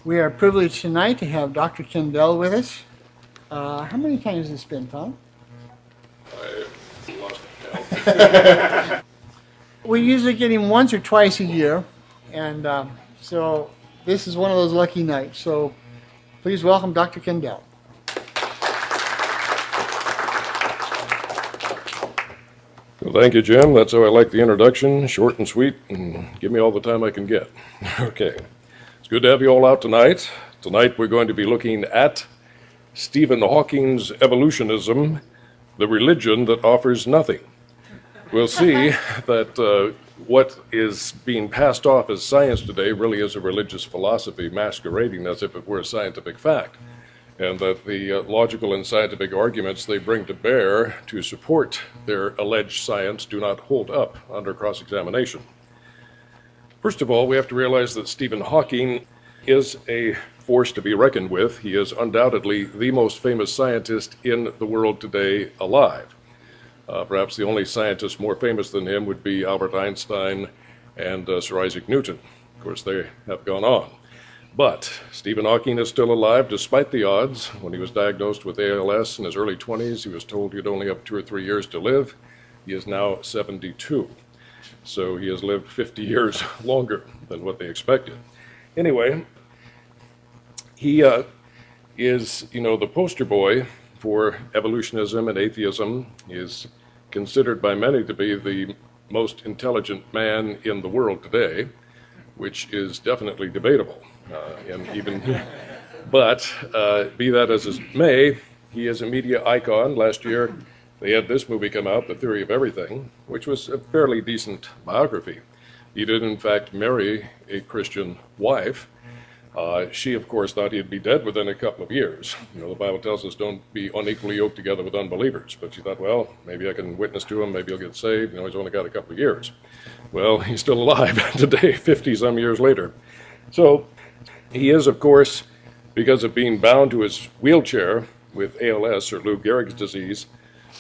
We are privileged tonight to have Dr. Kindell with us. How many times has this been, Tom? I lost count. We usually get him once or twice a year, and so this is one of those lucky nights. So please welcome Dr. Kindell. Well, thank you, Jim. That's how I like the introduction, short and sweet, and give me all the time I can get. Okay. It's good to have you all out tonight. Tonight we're going to be looking at Stephen Hawking's evolutionism, the religion that offers nothing. We'll see that what is being passed off as science today really is a religious philosophy masquerading as if it were a scientific fact, and that the logical and scientific arguments they bring to bear to support their alleged science do not hold up under cross-examination. First of all, we have to realize that Stephen Hawking is a force to be reckoned with. He is undoubtedly the most famous scientist in the world today alive. Perhaps the only scientist more famous than him would be Albert Einstein and Sir Isaac Newton. Of course, they have gone on. But Stephen Hawking is still alive despite the odds. When he was diagnosed with ALS in his early 20s, he was told he'd only have 2 or 3 years to live. He is now 72. So he has lived 50 years longer than what they expected. Anyway, he is, the poster boy for evolutionism and atheism. He is considered by many to be the most intelligent man in the world today, which is definitely debatable. But be that as it may, he is a media icon. Last year, they had this movie come out, The Theory of Everything, which was a fairly decent biography. He did, in fact, marry a Christian wife. She, of course, thought he'd be dead within a couple of years. The Bible tells us don't be unequally yoked together with unbelievers. But she thought, well, maybe I can witness to him, maybe he'll get saved. He's only got a couple of years. Well, he's still alive today, 50-some years later. So he is, of course, because of being bound to his wheelchair with ALS, or Lou Gehrig's disease,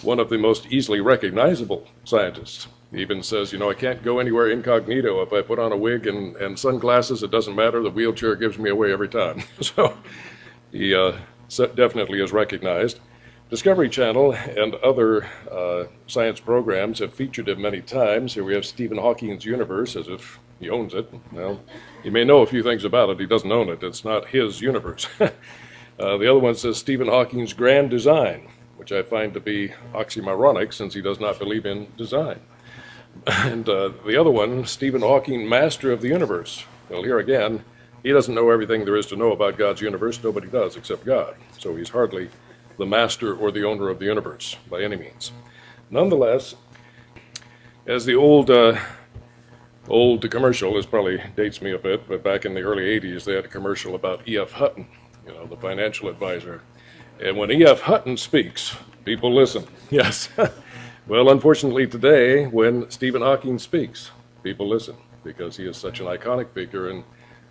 one of the most easily recognizable scientists. He even says, I can't go anywhere incognito. If I put on a wig and sunglasses, it doesn't matter. The wheelchair gives me away every time. So he definitely is recognized. Discovery Channel and other science programs have featured him many times. Here we have Stephen Hawking's universe, as if he owns it. Well, you may know a few things about it. He doesn't own it. It's not his universe. The other one says Stephen Hawking's grand design, which I find to be oxymoronic since he does not believe in design. And the other one, Stephen Hawking, master of the universe. Well, here again, he doesn't know everything there is to know about God's universe. Nobody does except God. So he's hardly the master or the owner of the universe by any means. Nonetheless, as the old commercial, this probably dates me a bit, but back in the early 80s, they had a commercial about E.F. Hutton, the financial advisor. And when E.F. Hutton speaks, people listen. Yes. Well, unfortunately today, when Stephen Hawking speaks, people listen because he is such an iconic figure, and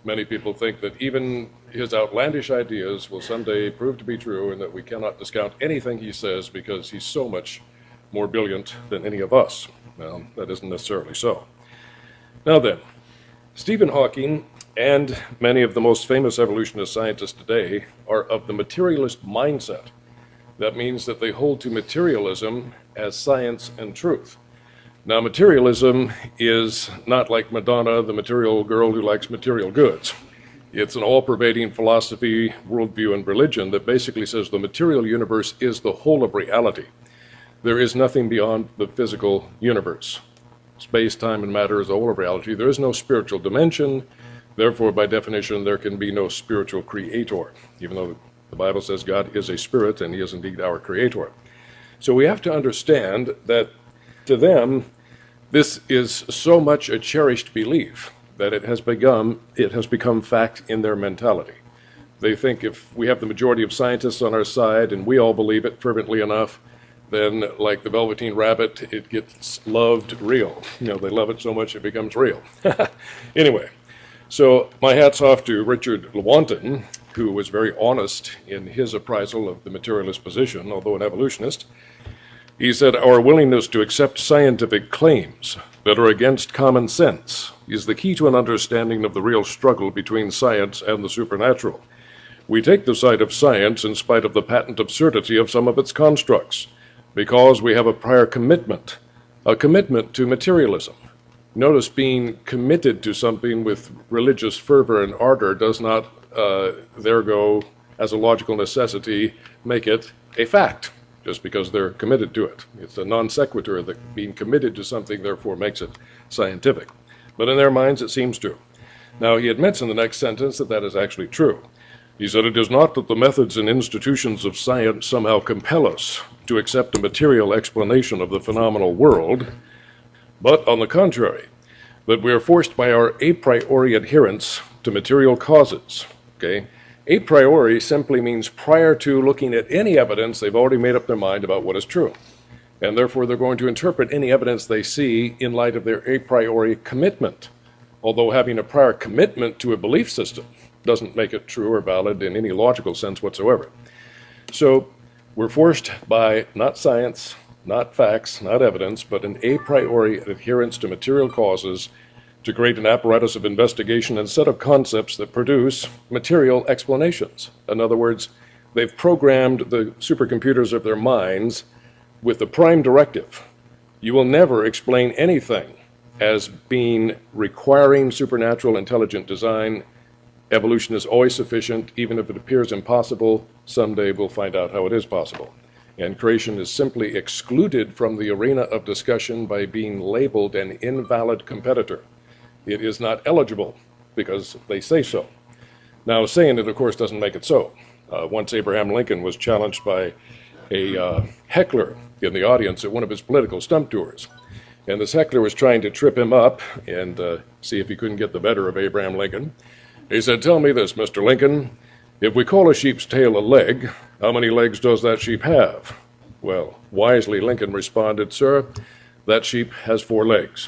many people think that even his outlandish ideas will someday prove to be true and that we cannot discount anything he says because he's so much more brilliant than any of us. Well, that isn't necessarily so. Now then, Stephen Hawking and many of the most famous evolutionist scientists today are of the materialist mindset. That means that they hold to materialism as science and truth. Now, materialism is not like Madonna, the material girl who likes material goods. It's an all-pervading philosophy, worldview, and religion that basically says the material universe is the whole of reality. There is nothing beyond the physical universe. Space, time, and matter is the whole of reality. There is no spiritual dimension. Therefore, by definition, there can be no spiritual creator, even though the Bible says God is a spirit and he is indeed our creator. So we have to understand that to them, this is so much a cherished belief that it has become fact in their mentality. They think if we have the majority of scientists on our side and we all believe it fervently enough, then like the Velveteen Rabbit, it gets loved real. They love it so much it becomes real. Anyway, so my hat's off to Richard Lewontin, who was very honest in his appraisal of the materialist position, although an evolutionist. He said, our willingness to accept scientific claims that are against common sense is the key to an understanding of the real struggle between science and the supernatural. We take the side of science in spite of the patent absurdity of some of its constructs, because we have a prior commitment, a commitment to materialism. Notice being committed to something with religious fervor and ardor does not, as a logical necessity, make it a fact, just because they're committed to it. It's a non sequitur that being committed to something therefore makes it scientific. But in their minds it seems to. Now he admits in the next sentence that that is actually true. He said, "It is not that the methods and institutions of science somehow compel us to accept a material explanation of the phenomenal world, but on the contrary, that we are forced by our a priori adherence to material causes." Okay? A priori simply means prior to looking at any evidence, they've already made up their mind about what is true. And therefore they're going to interpret any evidence they see in light of their a priori commitment. Although having a prior commitment to a belief system doesn't make it true or valid in any logical sense whatsoever. So we're forced by not science, not facts, not evidence, but an a priori adherence to material causes to create an apparatus of investigation and set of concepts that produce material explanations. In other words, they've programmed the supercomputers of their minds with the prime directive: you will never explain anything as being requiring supernatural intelligent design. Evolution is always sufficient. Even if it appears impossible, someday we'll find out how it is possible. And creation is simply excluded from the arena of discussion by being labeled an invalid competitor. It is not eligible because they say so. Now, saying it, of course, doesn't make it so. Once Abraham Lincoln was challenged by a heckler in the audience at one of his political stump tours. And this heckler was trying to trip him up and see if he couldn't get the better of Abraham Lincoln. He said, "Tell me this, Mr. Lincoln, if we call a sheep's tail a leg, how many legs does that sheep have?" Well, wisely Lincoln responded, "Sir, that sheep has 4 legs,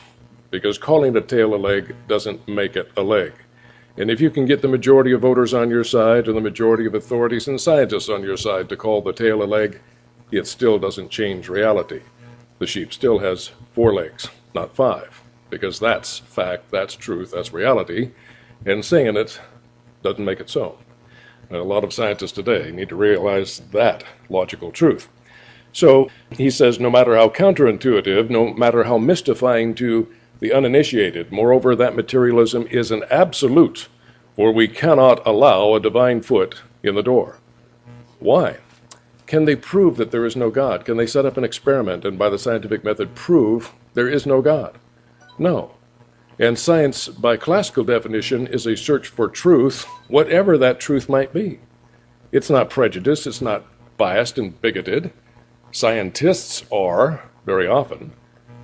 because calling a tail a leg doesn't make it a leg. And if you can get the majority of voters on your side and the majority of authorities and scientists on your side to call the tail a leg, it still doesn't change reality. The sheep still has 4 legs, not 5, because that's fact, that's truth, that's reality, and saying it doesn't make it so." And a lot of scientists today need to realize that logical truth. So he says, no matter how counterintuitive, no matter how mystifying to the uninitiated, moreover, that materialism is an absolute, for we cannot allow a divine foot in the door. Why? Can they prove that there is no God? Can they set up an experiment and by the scientific method prove there is no God? No. And science, by classical definition, is a search for truth, whatever that truth might be. It's not prejudiced, it's not biased and bigoted. Scientists are, very often,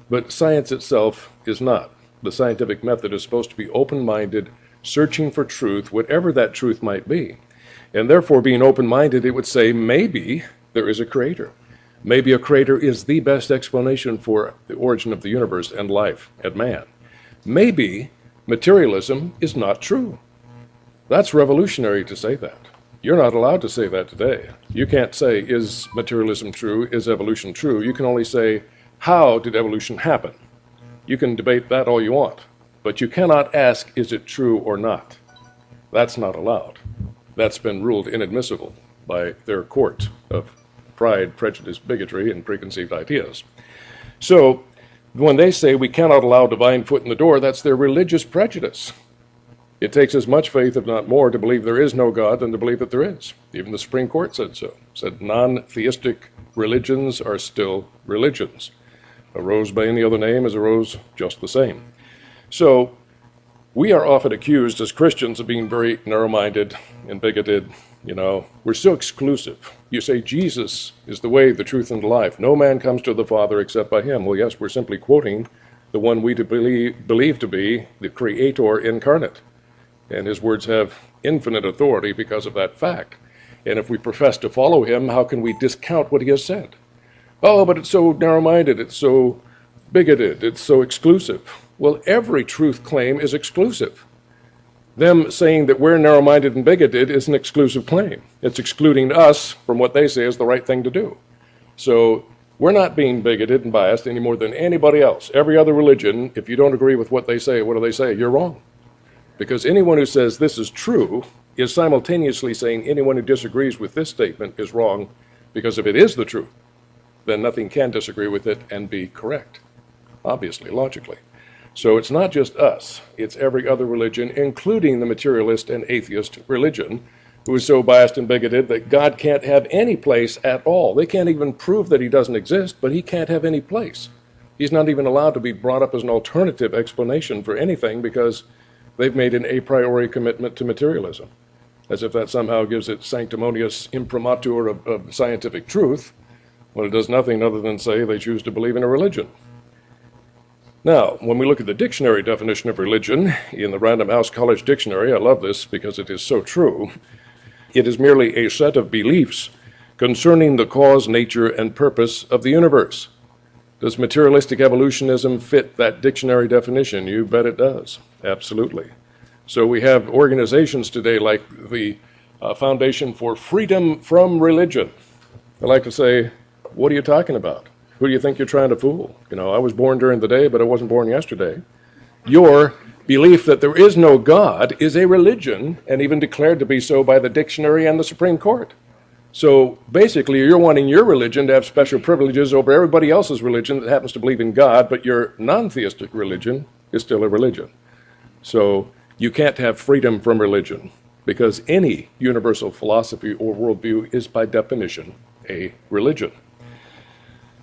but science itself is not. The scientific method is supposed to be open-minded, searching for truth, whatever that truth might be. And therefore, being open-minded, it would say, maybe there is a creator. Maybe a creator is the best explanation for the origin of the universe and life and man. Maybe materialism is not true. That's revolutionary to say that. You're not allowed to say that today. You can't say, is materialism true? Is evolution true? You can only say, how did evolution happen? You can debate that all you want, but you cannot ask, is it true or not? That's not allowed. That's been ruled inadmissible by their court of pride, prejudice, bigotry, and preconceived ideas. So when they say we cannot allow divine foot in the door, that's their religious prejudice. It takes as much faith, if not more, to believe there is no God than to believe that there is. Even the Supreme Court said so. Said non-theistic religions are still religions. A rose by any other name is a rose just the same. So we are often accused as Christians of being very narrow-minded and bigoted. We're so exclusive. You say Jesus is the way, the truth, and the life. No man comes to the Father except by him. Well, yes, we're simply quoting the one we believe to be the Creator incarnate. And his words have infinite authority because of that fact. And if we profess to follow him, how can we discount what he has said? Oh, but it's so narrow-minded, it's so bigoted, it's so exclusive. Well, every truth claim is exclusive. Them saying that we're narrow-minded and bigoted is an exclusive claim. It's excluding us from what they say is the right thing to do. So We're not being bigoted and biased any more than anybody else. Every other religion, if you don't agree with what they say, what do they say? You're wrong. Because anyone who says this is true is simultaneously saying anyone who disagrees with this statement is wrong, because if it is the truth, then nothing can disagree with it and be correct, obviously, logically. So it's not just us, it's every other religion, including the materialist and atheist religion, who is so biased and bigoted that God can't have any place at all. They can't even prove that he doesn't exist, but he can't have any place. He's not even allowed to be brought up as an alternative explanation for anything because they've made an a priori commitment to materialism, as if that somehow gives it sanctimonious imprimatur of scientific truth, when it does nothing other than say they choose to believe in a religion. Now, when we look at the dictionary definition of religion in the Random House College Dictionary, I love this because it is so true. It is merely a set of beliefs concerning the cause, nature, and purpose of the universe. Does materialistic evolutionism fit that dictionary definition? You bet it does. Absolutely. So we have organizations today like the Foundation for Freedom from Religion. I like to say, what are you talking about? Who do you think you're trying to fool? You know, I was born during the day, but I wasn't born yesterday. Your belief that there is no God is a religion, and even declared to be so by the dictionary and the Supreme Court. So basically, you're wanting your religion to have special privileges over everybody else's religion that happens to believe in God, but your non-theistic religion is still a religion. So you can't have freedom from religion, because any universal philosophy or worldview is by definition a religion.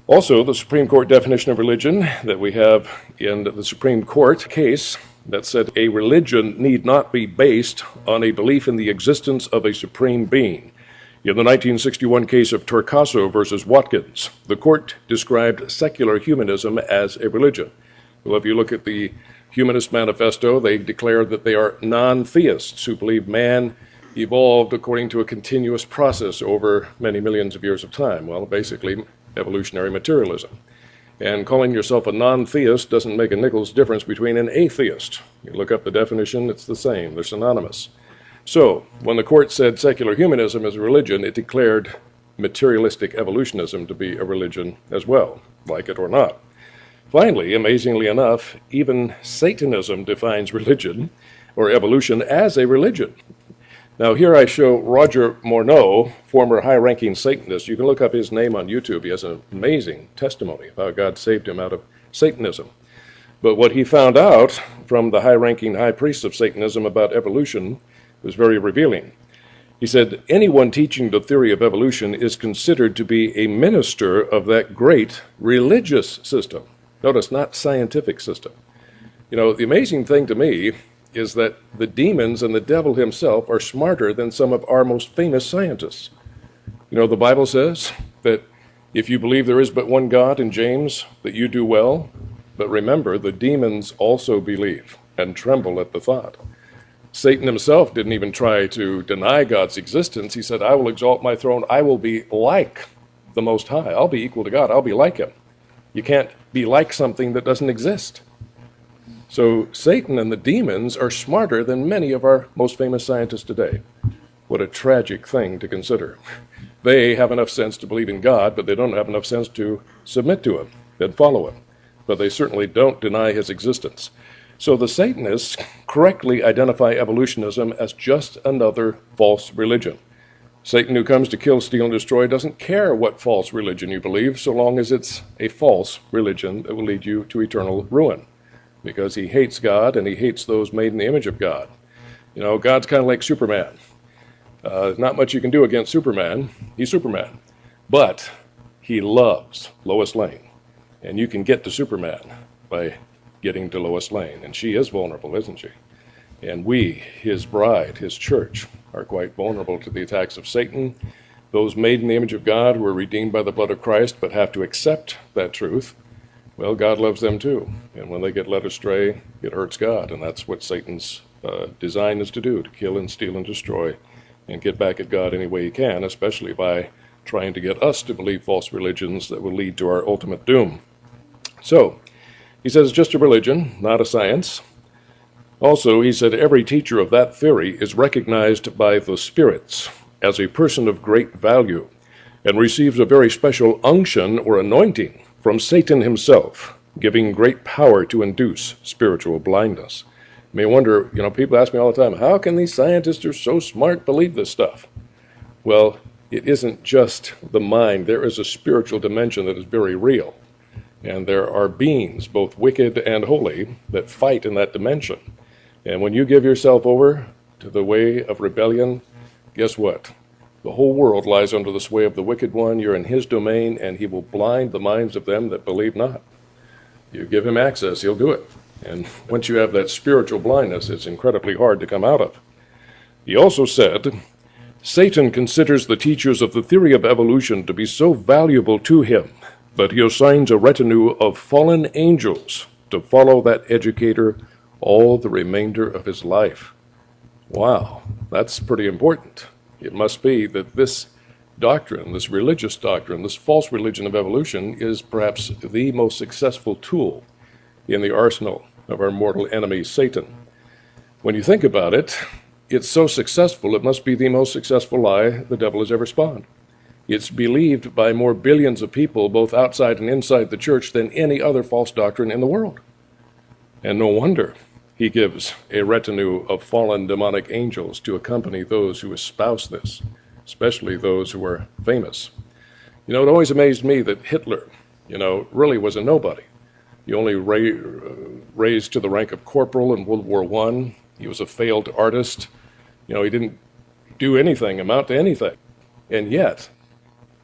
Also, the Supreme Court definition of religion that we have in the Supreme Court case that said a religion need not be based on a belief in the existence of a supreme being. In the 1961 case of Torcaso versus Watkins, the court described secular humanism as a religion. Well, if you look at the Humanist Manifesto, they declare that they are non-theists who believe man evolved according to a continuous process over many millions of years of time. Well, basically, evolutionary materialism. And calling yourself a non-theist doesn't make a nickel's difference between an atheist. You look up the definition, it's the same. They're synonymous. So, when the court said secular humanism is a religion, it declared materialistic evolutionism to be a religion as well, like it or not. Finally, amazingly enough, even Satanism defines religion or evolution as a religion. Now, here I show Roger Morneau, former high-ranking Satanist. You can look up his name on YouTube. He has an amazing testimony of how God saved him out of Satanism. But what he found out from the high-ranking high priests of Satanism about evolution was very revealing. He said, anyone teaching the theory of evolution is considered to be a minister of that great religious system. Notice, not scientific system. You know, the amazing thing to me is that the demons and the devil himself are smarter than some of our most famous scientists. You know, the Bible says that if you believe there is but one God in James, that you do well. But remember, the demons also believe and tremble at the thought. Satan himself didn't even try to deny God's existence. He said, I will exalt my throne. I will be like the Most High. I'll be equal to God. I'll be like him. You can't be like something that doesn't exist. So Satan and the demons are smarter than many of our most famous scientists today. What a tragic thing to consider. They have enough sense to believe in God, but they don't have enough sense to submit to him and follow him. But they certainly don't deny his existence. So the Satanists correctly identify evolutionism as just another false religion. Satan, who comes to kill, steal, and destroy, doesn't care what false religion you believe, so long as it's a false religion that will lead you to eternal ruin. Because he hates God and he hates those made in the image of God. You know, God's kind of like Superman. Not much you can do against Superman. He's Superman. But he loves Lois Lane. And you can get to Superman by getting to Lois Lane. And she is vulnerable, isn't she? And we, his bride, his church, are quite vulnerable to the attacks of Satan. Those made in the image of God who are redeemed by the blood of Christ but have to accept that truth. Well, God loves them too. And when they get led astray, it hurts God. And that's what Satan's design is to do, to kill and steal and destroy and get back at God any way he can, especially by trying to get us to believe false religions that will lead to our ultimate doom. So, he says it's just a religion, not a science. Also, he said every teacher of that theory is recognized by the spirits as a person of great value, and receives a very special unction or anointing from Satan himself, giving great power to induce spiritual blindness. You may wonder, people ask me all the time, how can these scientists who are so smart believe this stuff? Well, it isn't just the mind. There is a spiritual dimension that is very real. And there are beings, both wicked and holy, that fight in that dimension. And when you give yourself over to the way of rebellion, guess what? The whole world lies under the sway of the wicked one. You're in his domain, and he will blind the minds of them that believe not. You give him access, he'll do it. And once you have that spiritual blindness, it's incredibly hard to come out of. He also said, Satan considers the teachers of the theory of evolution to be so valuable to him that he assigns a retinue of fallen angels to follow that educator all the remainder of his life. Wow, that's pretty important. It must be that this doctrine, this religious doctrine, this false religion of evolution is perhaps the most successful tool in the arsenal of our mortal enemy, Satan. When you think about it, it's so successful, it must be the most successful lie the devil has ever spawned. It's believed by more billions of people, both outside and inside the church, than any other false doctrine in the world. And no wonder he gives a retinue of fallen demonic angels to accompany those who espouse this, especially those who are famous. It always amazed me that Hitler, really was a nobody. He only raised to the rank of corporal in World War I. He was a failed artist. He didn't do anything, amount to anything. And yet,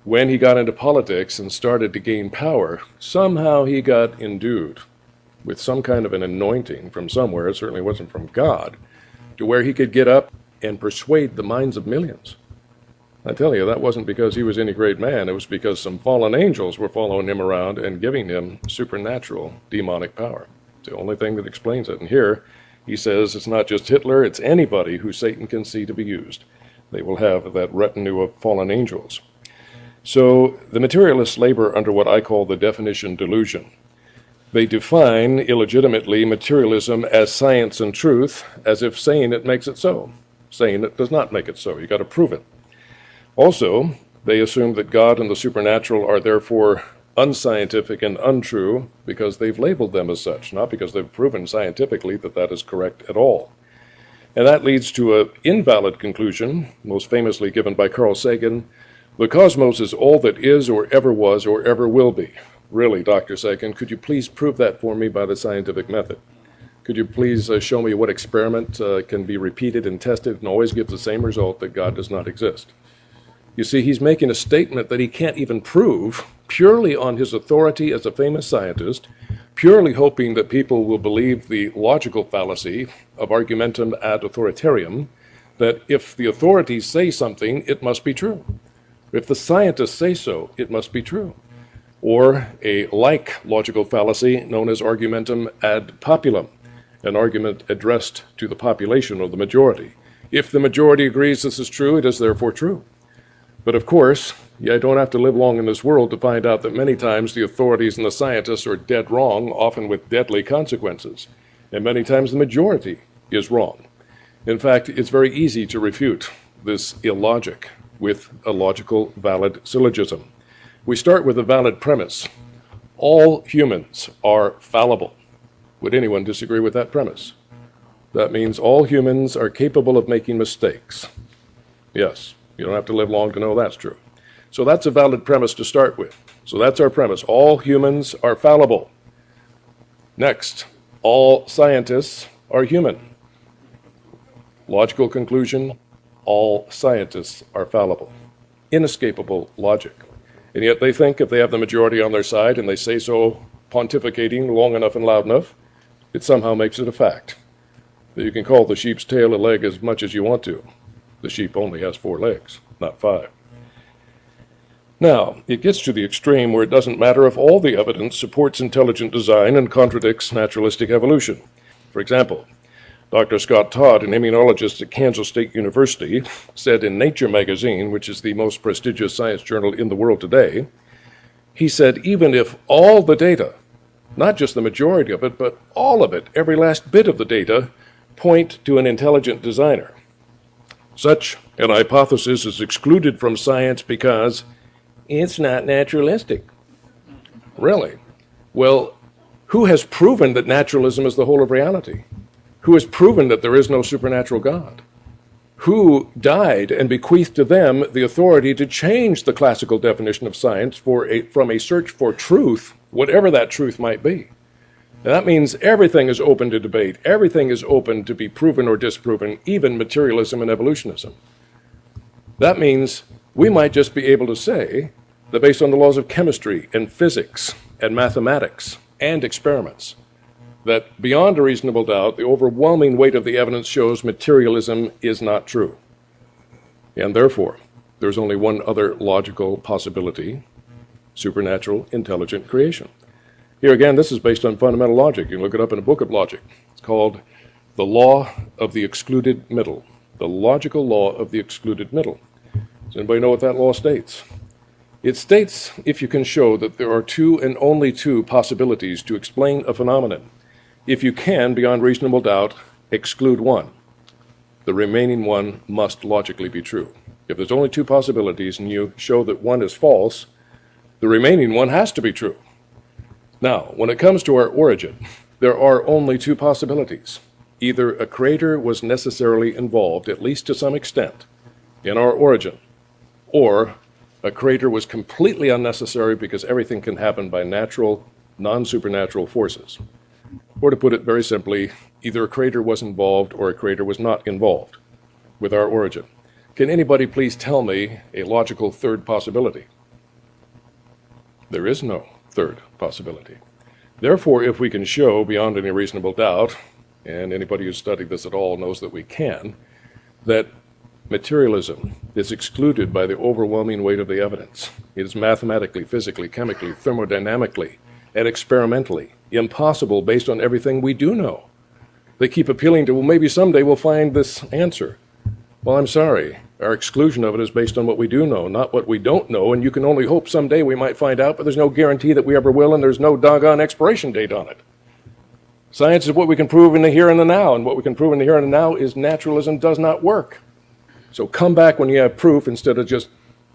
when he got into politics and started to gain power, somehow he got endued with some kind of an anointing from somewhere, it certainly wasn't from God, to where he could get up and persuade the minds of millions. I tell you, that wasn't because he was any great man. It was because some fallen angels were following him around and giving him supernatural demonic power. It's the only thing that explains it. And here he says it's not just Hitler, it's anybody who Satan can see to be used. They will have that retinue of fallen angels. So the materialists labor under what I call the definition delusion. They define illegitimately materialism as science and truth, as if saying it makes it so. Saying it does not make it so. You've got to prove it. Also, they assume that God and the supernatural are therefore unscientific and untrue because they've labeled them as such, not because they've proven scientifically that that is correct at all. And that leads to an invalid conclusion, most famously given by Carl Sagan: the cosmos is all that is or ever was or ever will be. Really, Dr. Sagan, could you please prove that for me by the scientific method? Could you please show me what experiment can be repeated and tested and always give the same result, that God does not exist? You see, he's making a statement that he can't even prove, purely on his authority as a famous scientist, purely hoping that people will believe the logical fallacy of argumentum ad authoritarium, that if the authorities say something, it must be true. If the scientists say so, it must be true. Or a like logical fallacy known as argumentum ad populum, an argument addressed to the population or the majority. If the majority agrees this is true, it is therefore true. But of course, you don't have to live long in this world to find out that many times the authorities and the scientists are dead wrong, often with deadly consequences. And many times the majority is wrong. In fact, it's very easy to refute this illogic with a logical, valid syllogism. We start with a valid premise. All humans are fallible. Would anyone disagree with that premise? That means all humans are capable of making mistakes. Yes, you don't have to live long to know that's true. So that's a valid premise to start with. So that's our premise. All humans are fallible. Next, all scientists are human. Logical conclusion, all scientists are fallible. Inescapable logic. And yet they think if they have the majority on their side and they say so pontificating long enough and loud enough, it somehow makes it a fact. You can call the sheep's tail a leg as much as you want to. The sheep only has 4 legs, not 5. Now, it gets to the extreme where it doesn't matter if all the evidence supports intelligent design and contradicts naturalistic evolution. For example, Dr. Scott Todd, an immunologist at Kansas State University, said in Nature magazine, which is the most prestigious science journal in the world today, he said, even if all the data, not just the majority of it, but all of it, every last bit of the data, point to an intelligent designer, such an hypothesis is excluded from science because it's not naturalistic. Really? Well, who has proven that naturalism is the whole of reality? Who has proven that there is no supernatural God? Who died and bequeathed to them the authority to change the classical definition of science from a search for truth, whatever that truth might be? And that means everything is open to debate. Everything is open to be proven or disproven, even materialism and evolutionism. That means we might just be able to say that based on the laws of chemistry and physics and mathematics and experiments, that beyond a reasonable doubt, the overwhelming weight of the evidence shows materialism is not true. And therefore, there's only one other logical possibility: supernatural intelligent creation. Here again, this is based on fundamental logic. You can look it up in a book of logic. It's called the law of the excluded middle, the logical law of the excluded middle. Does anybody know what that law states? It states if you can show that there are two and only two possibilities to explain a phenomenon, if you can, beyond reasonable doubt, exclude one, the remaining one must logically be true. If there's only two possibilities and you show that one is false, the remaining one has to be true. Now, when it comes to our origin, there are only two possibilities. Either a creator was necessarily involved, at least to some extent, in our origin, or a creator was completely unnecessary because everything can happen by natural, non-supernatural forces. Or to put it very simply, either a creator was involved or a creator was not involved with our origin. Can anybody please tell me a logical third possibility? There is no third possibility. Therefore, if we can show beyond any reasonable doubt, and anybody who's studied this at all knows that we can, that materialism is excluded by the overwhelming weight of the evidence. It is mathematically, physically, chemically, thermodynamically, and experimentally impossible based on everything we do know. They keep appealing to, well, maybe someday we'll find this answer. Well, I'm sorry. Our exclusion of it is based on what we do know, not what we don't know, and you can only hope someday we might find out, but there's no guarantee that we ever will, and there's no doggone expiration date on it. Science is what we can prove in the here and the now, and what we can prove in the here and the now is naturalism does not work. So come back when you have proof instead of just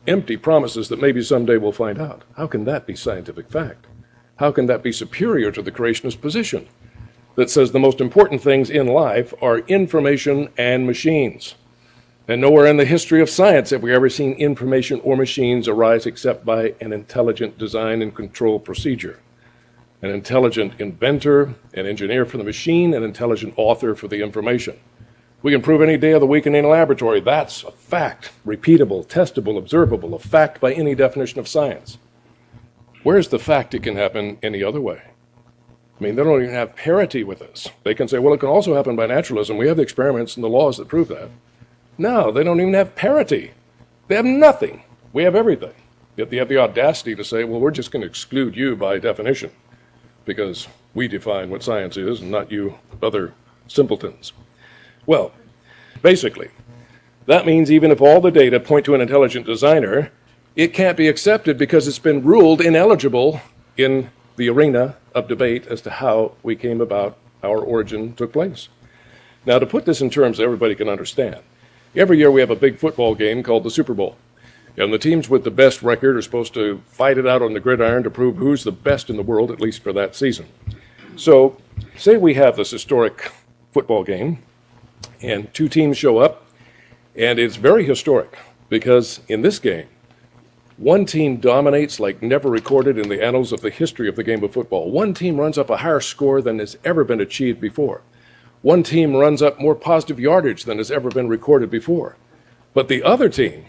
empty promises that maybe someday we'll find out. How can that be scientific fact? How can that be superior to the creationist position that says the most important things in life are information and machines? And nowhere in the history of science have we ever seen information or machines arise except by an intelligent design and control procedure. An intelligent inventor, an engineer for the machine, an intelligent author for the information. We can prove any day of the week in any laboratory. That's a fact, repeatable, testable, observable, a fact by any definition of science. Where's the fact it can happen any other way? I mean, they don't even have parity with us. They can say, well, it can also happen by naturalism. We have the experiments and the laws that prove that. No, they don't even have parity. They have nothing. We have everything. Yet they have the audacity to say, well, we're just going to exclude you by definition because we define what science is and not you other simpletons. Well, basically, that means even if all the data point to an intelligent designer, it can't be accepted because it's been ruled ineligible in the arena of debate as to how we came about, our origin took place. Now, to put this in terms that everybody can understand, every year we have a big football game called the Super Bowl. And the teams with the best record are supposed to fight it out on the gridiron to prove who's the best in the world, at least for that season. So, say we have this historic football game, and two teams show up, and it's very historic because in this game, one team dominates like never recorded in the annals of the history of the game of football. One team runs up a higher score than has ever been achieved before. One team runs up more positive yardage than has ever been recorded before. But the other team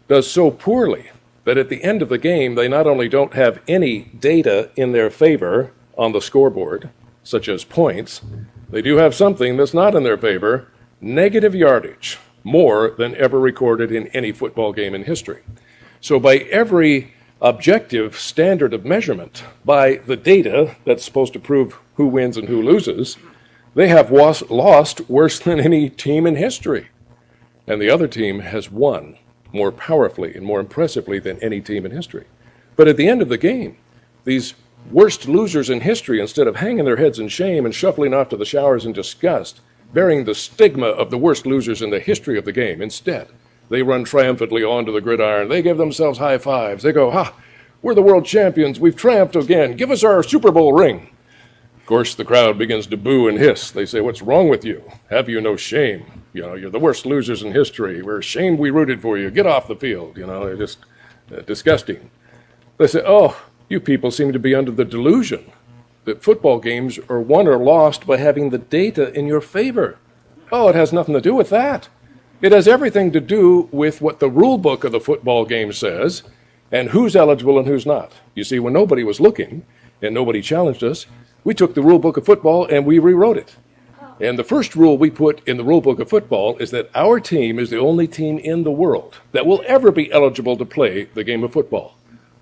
does so poorly that at the end of the game, they not only don't have any data in their favor on the scoreboard, such as points, they do have something that's not in their favor, negative yardage, more than ever recorded in any football game in history. So by every objective standard of measurement, by the data that's supposed to prove who wins and who loses, they have lost worse than any team in history. And the other team has won more powerfully and more impressively than any team in history. But at the end of the game, these worst losers in history, instead of hanging their heads in shame and shuffling off to the showers in disgust, bearing the stigma of the worst losers in the history of the game, instead, They run triumphantly onto the gridiron. They give themselves high fives. They go, "Ha, we're the world champions. We've triumphed again. Give us our Super Bowl ring." Of course, the crowd begins to boo and hiss. They say, "What's wrong with you? Have you no shame? You know, you're the worst losers in history. We're ashamed we rooted for you. Get off the field." You know, they're just disgusting. They say, "Oh, you people seem to be under the delusion that football games are won or lost by having the data in your favor." Oh, it has nothing to do with that. It has everything to do with what the rule book of the football game says and who's eligible and who's not. You see, when nobody was looking and nobody challenged us, we took the rule book of football and we rewrote it. And the first rule we put in the rule book of football is that our team is the only team in the world that will ever be eligible to play the game of football.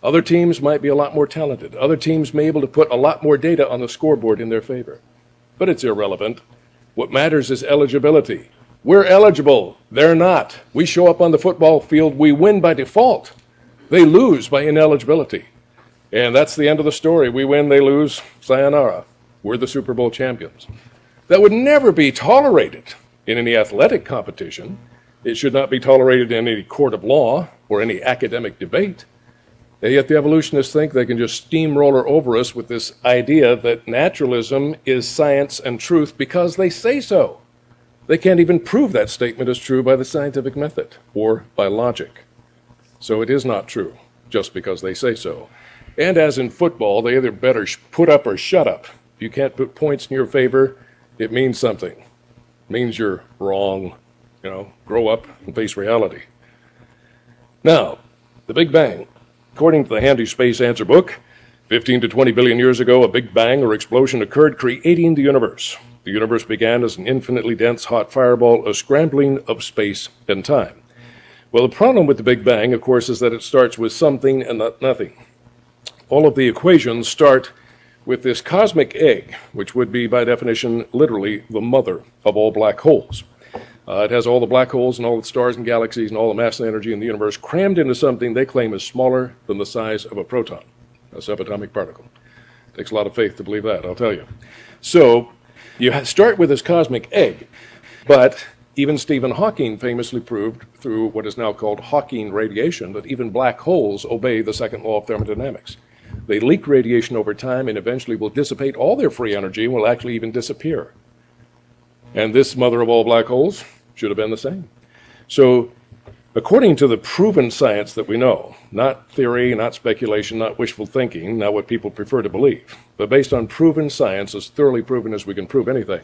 Other teams might be a lot more talented. Other teams may be able to put a lot more data on the scoreboard in their favor. But it's irrelevant. What matters is eligibility. We're eligible. They're not. We show up on the football field. We win by default. They lose by ineligibility. And that's the end of the story. We win, they lose. Sayonara. We're the Super Bowl champions. That would never be tolerated in any athletic competition. It should not be tolerated in any court of law or any academic debate. And yet the evolutionists think they can just steamroller over us with this idea that naturalism is science and truth because they say so. They can't even prove that statement is true by the scientific method or by logic. So it is not true just because they say so. And as in football, they either better put up or shut up. If you can't put points in your favor, it means something. It means you're wrong. You know, grow up and face reality. Now, the Big Bang. According to the handy space answer book, 15 to 20 billion years ago, a Big Bang or explosion occurred, creating the universe. The universe began as an infinitely dense hot fireball, a scrambling of space and time. Well, the problem with the Big Bang, of course, is that it starts with something and not nothing. All of the equations start with this cosmic egg, which would be, by definition, literally the mother of all black holes. It has all the black holes and all the stars and galaxies and all the mass and energy in the universe crammed into something they claim is smaller than the size of a proton, a subatomic particle. It takes a lot of faith to believe that, I'll tell you. So you start with this cosmic egg, but even Stephen Hawking famously proved through what is now called Hawking radiation that even black holes obey the second law of thermodynamics. They leak radiation over time and eventually will dissipate all their free energy and will actually even disappear. And this mother of all black holes should have been the same. So according to the proven science that we know, not theory, not speculation, not wishful thinking, not what people prefer to believe, but based on proven science, as thoroughly proven as we can prove anything.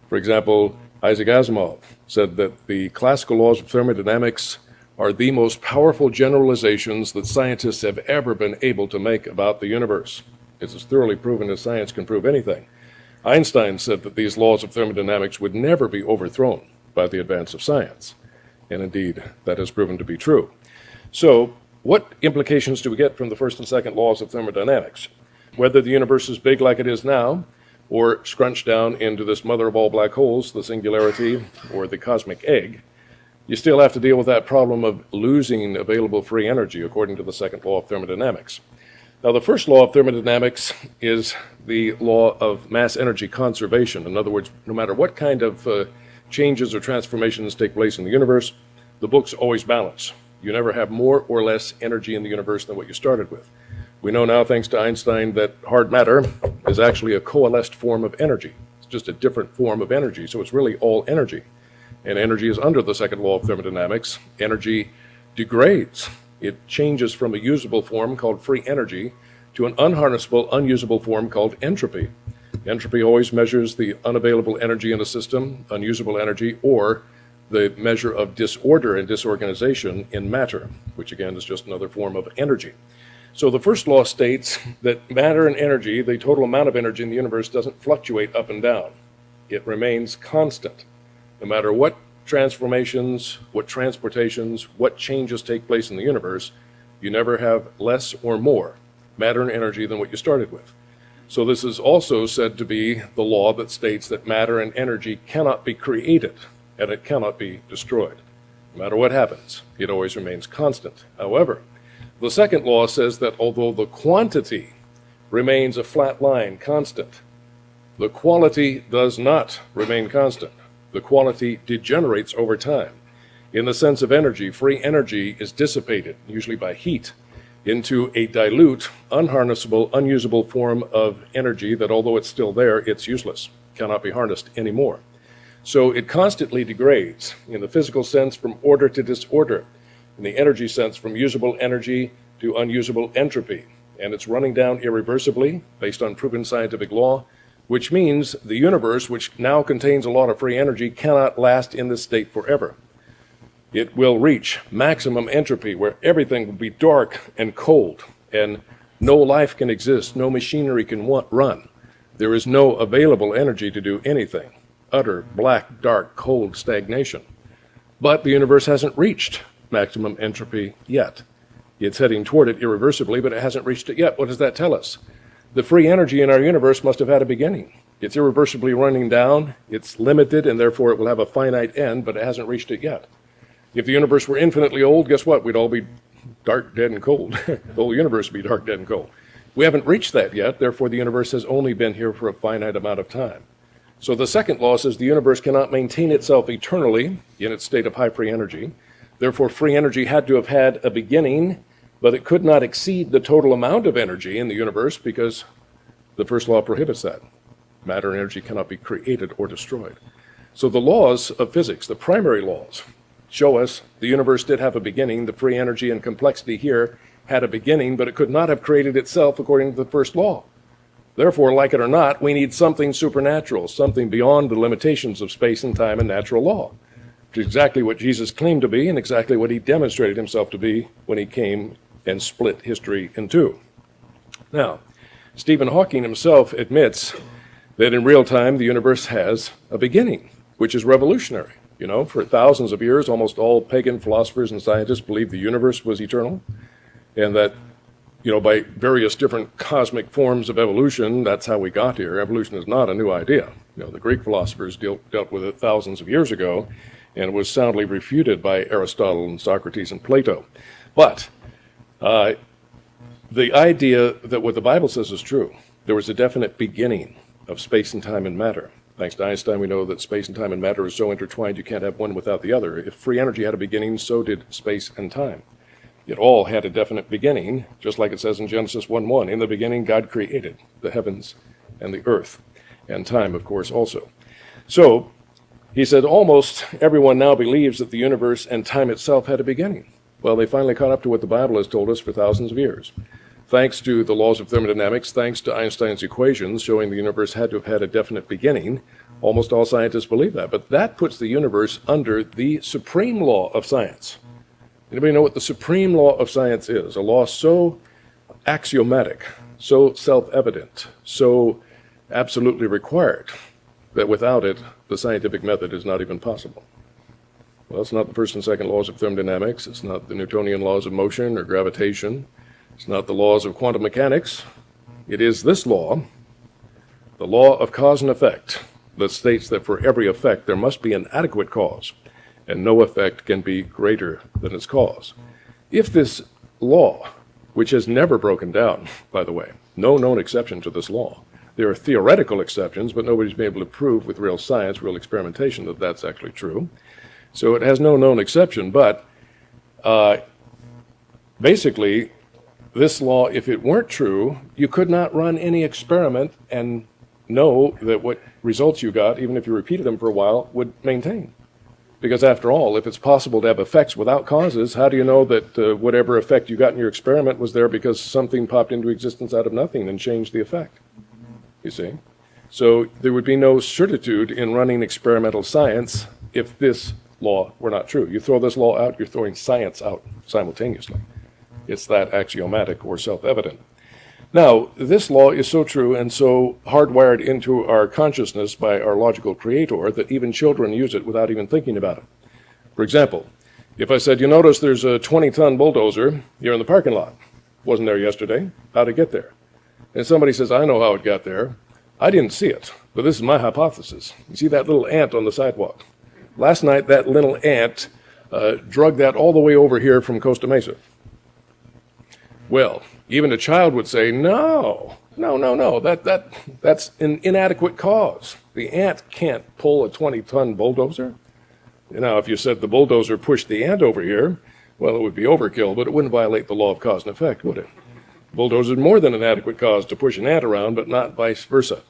For example, Isaac Asimov said that the classical laws of thermodynamics are the most powerful generalizations that scientists have ever been able to make about the universe. It's as thoroughly proven as science can prove anything. Einstein said that these laws of thermodynamics would never be overthrown by the advance of science. And indeed, that has proven to be true. So, what implications do we get from the first and second laws of thermodynamics? Whether the universe is big like it is now, or scrunched down into this mother of all black holes, the singularity, or the cosmic egg, you still have to deal with that problem of losing available free energy according to the second law of thermodynamics. Now, the first law of thermodynamics is the law of mass energy conservation. In other words, no matter what kind of changes or transformations take place in the universe, the books always balance. You never have more or less energy in the universe than what you started with. We know now, thanks to Einstein, that hard matter is actually a coalesced form of energy. It's just a different form of energy, so it's really all energy. And energy is under the second law of thermodynamics. Energy degrades. It changes from a usable form called free energy to an unharnessable, unusable form called entropy. Entropy always measures the unavailable energy in a system, unusable energy, or the measure of disorder and disorganization in matter, which again is just another form of energy. So the first law states that matter and energy, the total amount of energy in the universe, doesn't fluctuate up and down. It remains constant. No matter what transformations, what transportations, what changes take place in the universe, you never have less or more matter and energy than what you started with. So this is also said to be the law that states that matter and energy cannot be created and it cannot be destroyed. No matter what happens, it always remains constant. However, the second law says that although the quantity remains a flat line, constant, the quality does not remain constant. The quality degenerates over time. In the sense of energy, free energy is dissipated, usually by heat, into a dilute, unharnessable, unusable form of energy that, although it's still there, it's useless, cannot be harnessed anymore. So it constantly degrades, in the physical sense, from order to disorder, in the energy sense, from usable energy to unusable entropy. And it's running down irreversibly, based on proven scientific law, which means the universe, which now contains a lot of free energy, cannot last in this state forever. It will reach maximum entropy, where everything will be dark and cold, and no life can exist, no machinery can run. There is no available energy to do anything. Utter, black, dark, cold stagnation. But the universe hasn't reached maximum entropy yet. It's heading toward it irreversibly, but it hasn't reached it yet. What does that tell us? The free energy in our universe must have had a beginning. It's irreversibly running down, it's limited, and therefore it will have a finite end, but it hasn't reached it yet. If the universe were infinitely old, guess what? We'd all be dark, dead, and cold. The whole universe would be dark, dead, and cold. We haven't reached that yet, therefore the universe has only been here for a finite amount of time. So the second law says the universe cannot maintain itself eternally in its state of high free energy. Therefore, free energy had to have had a beginning, but it could not exceed the total amount of energy in the universe because the first law prohibits that. Matter and energy cannot be created or destroyed. So the laws of physics, the primary laws, show us the universe did have a beginning. The free energy and complexity here had a beginning, but it could not have created itself according to the first law. Therefore, like it or not, we need something supernatural, something beyond the limitations of space and time and natural law, which is exactly what Jesus claimed to be and exactly what he demonstrated himself to be when he came and split history in two. Now, Stephen Hawking himself admits that in real time the universe has a beginning, which is revolutionary. You know, for thousands of years, almost all pagan philosophers and scientists believed the universe was eternal, and that, you know, by various different cosmic forms of evolution, that's how we got here. Evolution is not a new idea. You know, the Greek philosophers dealt with it thousands of years ago, and was soundly refuted by Aristotle and Socrates and Plato. But the idea that what the Bible says is true, there was a definite beginning of space and time and matter. Thanks to Einstein, we know that space and time and matter are so intertwined you can't have one without the other. If free energy had a beginning, so did space and time. It all had a definite beginning, just like it says in Genesis 1:1. In the beginning, God created the heavens and the earth, and time, of course, also. So, he said almost everyone now believes that the universe and time itself had a beginning. Well, they finally caught up to what the Bible has told us for thousands of years. Thanks to the laws of thermodynamics, thanks to Einstein's equations showing the universe had to have had a definite beginning, almost all scientists believe that. But that puts the universe under the supreme law of science. Anybody know what the supreme law of science is? A law so axiomatic, so self-evident, so absolutely required, that without it, the scientific method is not even possible. Well, it's not the first and second laws of thermodynamics. It's not the Newtonian laws of motion or gravitation. It's not the laws of quantum mechanics. It is this law, the law of cause and effect, that states that for every effect there must be an adequate cause, and no effect can be greater than its cause. If this law, which has never broken down, by the way, no known exception to this law, there are theoretical exceptions, but nobody's been able to prove with real science, real experimentation, that that's actually true. So it has no known exception, but basically, this law, if it weren't true, you could not run any experiment and know that what results you got, even if you repeated them for a while, would maintain. Because after all, if it's possible to have effects without causes, how do you know that whatever effect you got in your experiment was there because something popped into existence out of nothing and changed the effect? You see? So there would be no certitude in running experimental science if this law were not true. You throw this law out, you're throwing science out simultaneously. It's that axiomatic or self-evident. Now, this law is so true and so hardwired into our consciousness by our logical creator that even children use it without even thinking about it. For example, if I said, you notice there's a 20-ton bulldozer here in the parking lot. Wasn't there yesterday. How'd it get there? And somebody says, I know how it got there. I didn't see it, but this is my hypothesis. You see that little ant on the sidewalk? Last night, that little ant drug that all the way over here from Costa Mesa. Well, even a child would say, no, that's an inadequate cause. The ant can't pull a 20-ton bulldozer. Now, if you said the bulldozer pushed the ant over here, well, it would be overkill, but it wouldn't violate the law of cause and effect, would it? Bulldozer is more than an adequate cause to push an ant around, but not vice versa.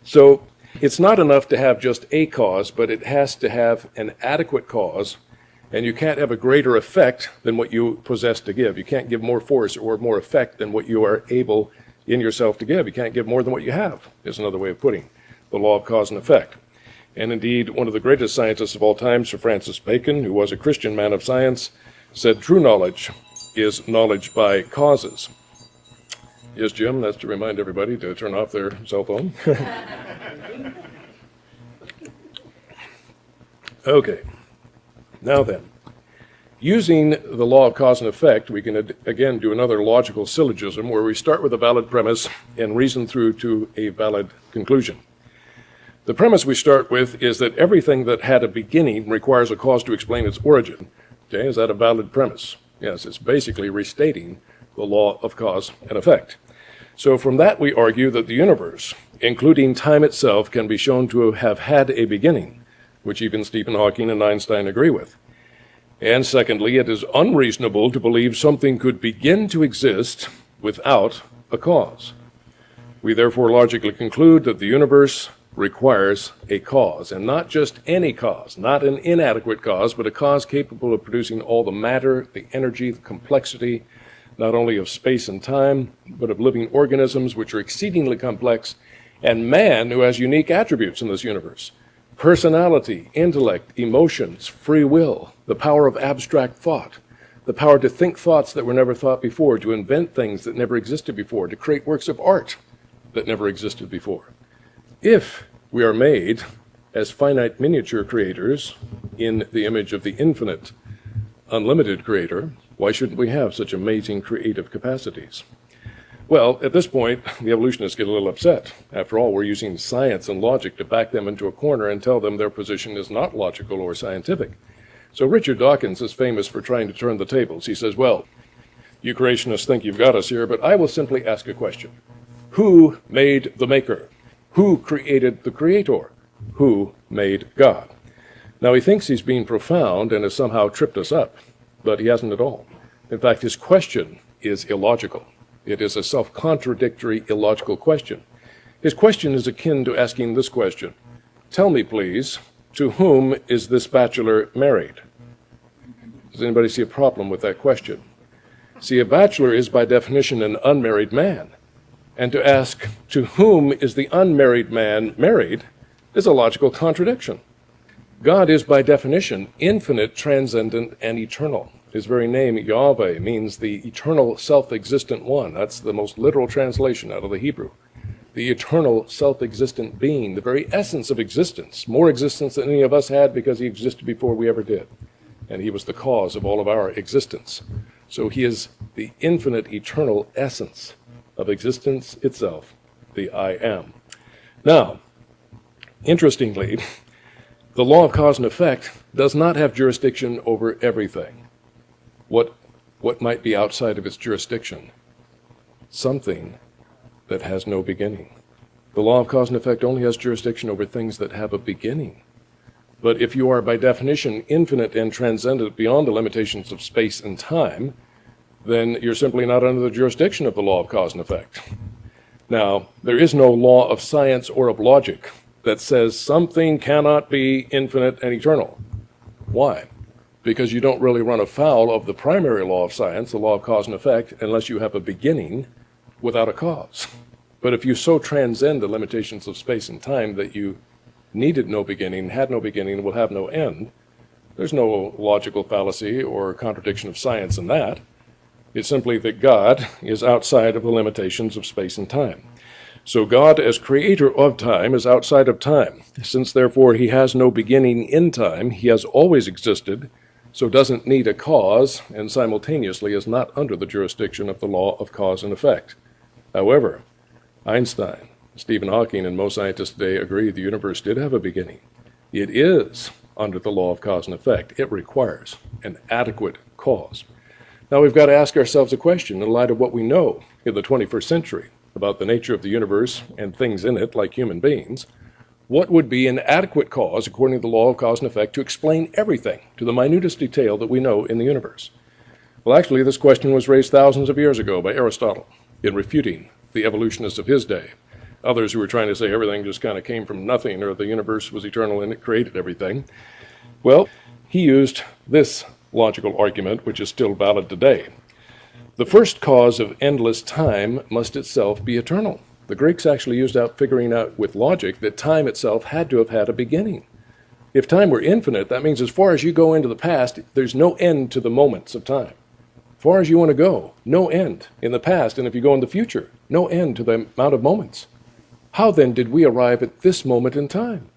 So it's not enough to have just a cause, but it has to have an adequate cause, and you can't have a greater effect than what you possess to give. You can't give more force or more effect than what you are able in yourself to give. You can't give more than what you have, is another way of putting the law of cause and effect. And indeed, one of the greatest scientists of all time, Sir Francis Bacon, who was a Christian man of science, said true knowledge is knowledge by causes. Yes, Jim, that's to remind everybody to turn off their cell phone. Okay, now then, using the law of cause and effect, we can again do another logical syllogism where we start with a valid premise and reason through to a valid conclusion. The premise we start with is that everything that had a beginning requires a cause to explain its origin. Okay, is that a valid premise? Yes, it's basically restating the law of cause and effect. So from that we argue that the universe, including time itself, can be shown to have had a beginning, which even Stephen Hawking and Einstein agree with. And secondly, it is unreasonable to believe something could begin to exist without a cause. We therefore logically conclude that the universe requires a cause, and not just any cause, not an inadequate cause, but a cause capable of producing all the matter, the energy, the complexity, not only of space and time, but of living organisms which are exceedingly complex, and man who has unique attributes in this universe: personality, intellect, emotions, free will, the power of abstract thought, the power to think thoughts that were never thought before, to invent things that never existed before, to create works of art that never existed before. If we are made as finite miniature creators in the image of the infinite, unlimited creator, why shouldn't we have such amazing creative capacities? Well, at this point, the evolutionists get a little upset. After all, we're using science and logic to back them into a corner and tell them their position is not logical or scientific. So Richard Dawkins is famous for trying to turn the tables. He says, well, you creationists think you've got us here, but I will simply ask a question. Who made the maker? Who created the creator? Who made God? Now, he thinks he's being profound and has somehow tripped us up, but he hasn't at all. In fact, his question is illogical. It is a self-contradictory, illogical question. His question is akin to asking this question: tell me, please, to whom is this bachelor married? Does anybody see a problem with that question? See, a bachelor is by definition an unmarried man. And to ask, to whom is the unmarried man married, is a logical contradiction. God is by definition infinite, transcendent, and eternal. His very name, Yahweh, means the eternal self-existent one. That's the most literal translation out of the Hebrew. The eternal self-existent being, the very essence of existence, more existence than any of us had because he existed before we ever did. And he was the cause of all of our existence. So he is the infinite, eternal essence of existence itself, the I am. Now, interestingly, the law of cause and effect does not have jurisdiction over everything. What might be outside of its jurisdiction? Something that has no beginning. The law of cause and effect only has jurisdiction over things that have a beginning. But if you are by definition infinite and transcendent beyond the limitations of space and time, then you're simply not under the jurisdiction of the law of cause and effect. Now, there is no law of science or of logic that says something cannot be infinite and eternal. Why? Because you don't really run afoul of the primary law of science, the law of cause and effect, unless you have a beginning without a cause. But if you so transcend the limitations of space and time that you needed no beginning, had no beginning, will have no end, there's no logical fallacy or contradiction of science in that. It's simply that God is outside of the limitations of space and time. So God, as creator of time, is outside of time. Since, therefore, he has no beginning in time, he has always existed, so doesn't need a cause, and simultaneously is not under the jurisdiction of the law of cause and effect. However, Einstein, Stephen Hawking, and most scientists today agree the universe did have a beginning. It is under the law of cause and effect. It requires an adequate cause. Now we've got to ask ourselves a question in light of what we know in the 21st century about the nature of the universe and things in it, like human beings. What would be an adequate cause, according to the law of cause and effect, to explain everything to the minutest detail that we know in the universe? Well, actually, this question was raised thousands of years ago by Aristotle in refuting the evolutionists of his day. Others who were trying to say everything just kind of came from nothing, or the universe was eternal and it created everything. Well, he used this logical argument, which is still valid today. The first cause of endless time must itself be eternal. The Greeks actually used figuring out with logic that time itself had to have had a beginning. If time were infinite, that means as far as you go into the past, there's no end to the moments of time. As far as you want to go, no end in the past, and if you go in the future, no end to the amount of moments. How then did we arrive at this moment in time?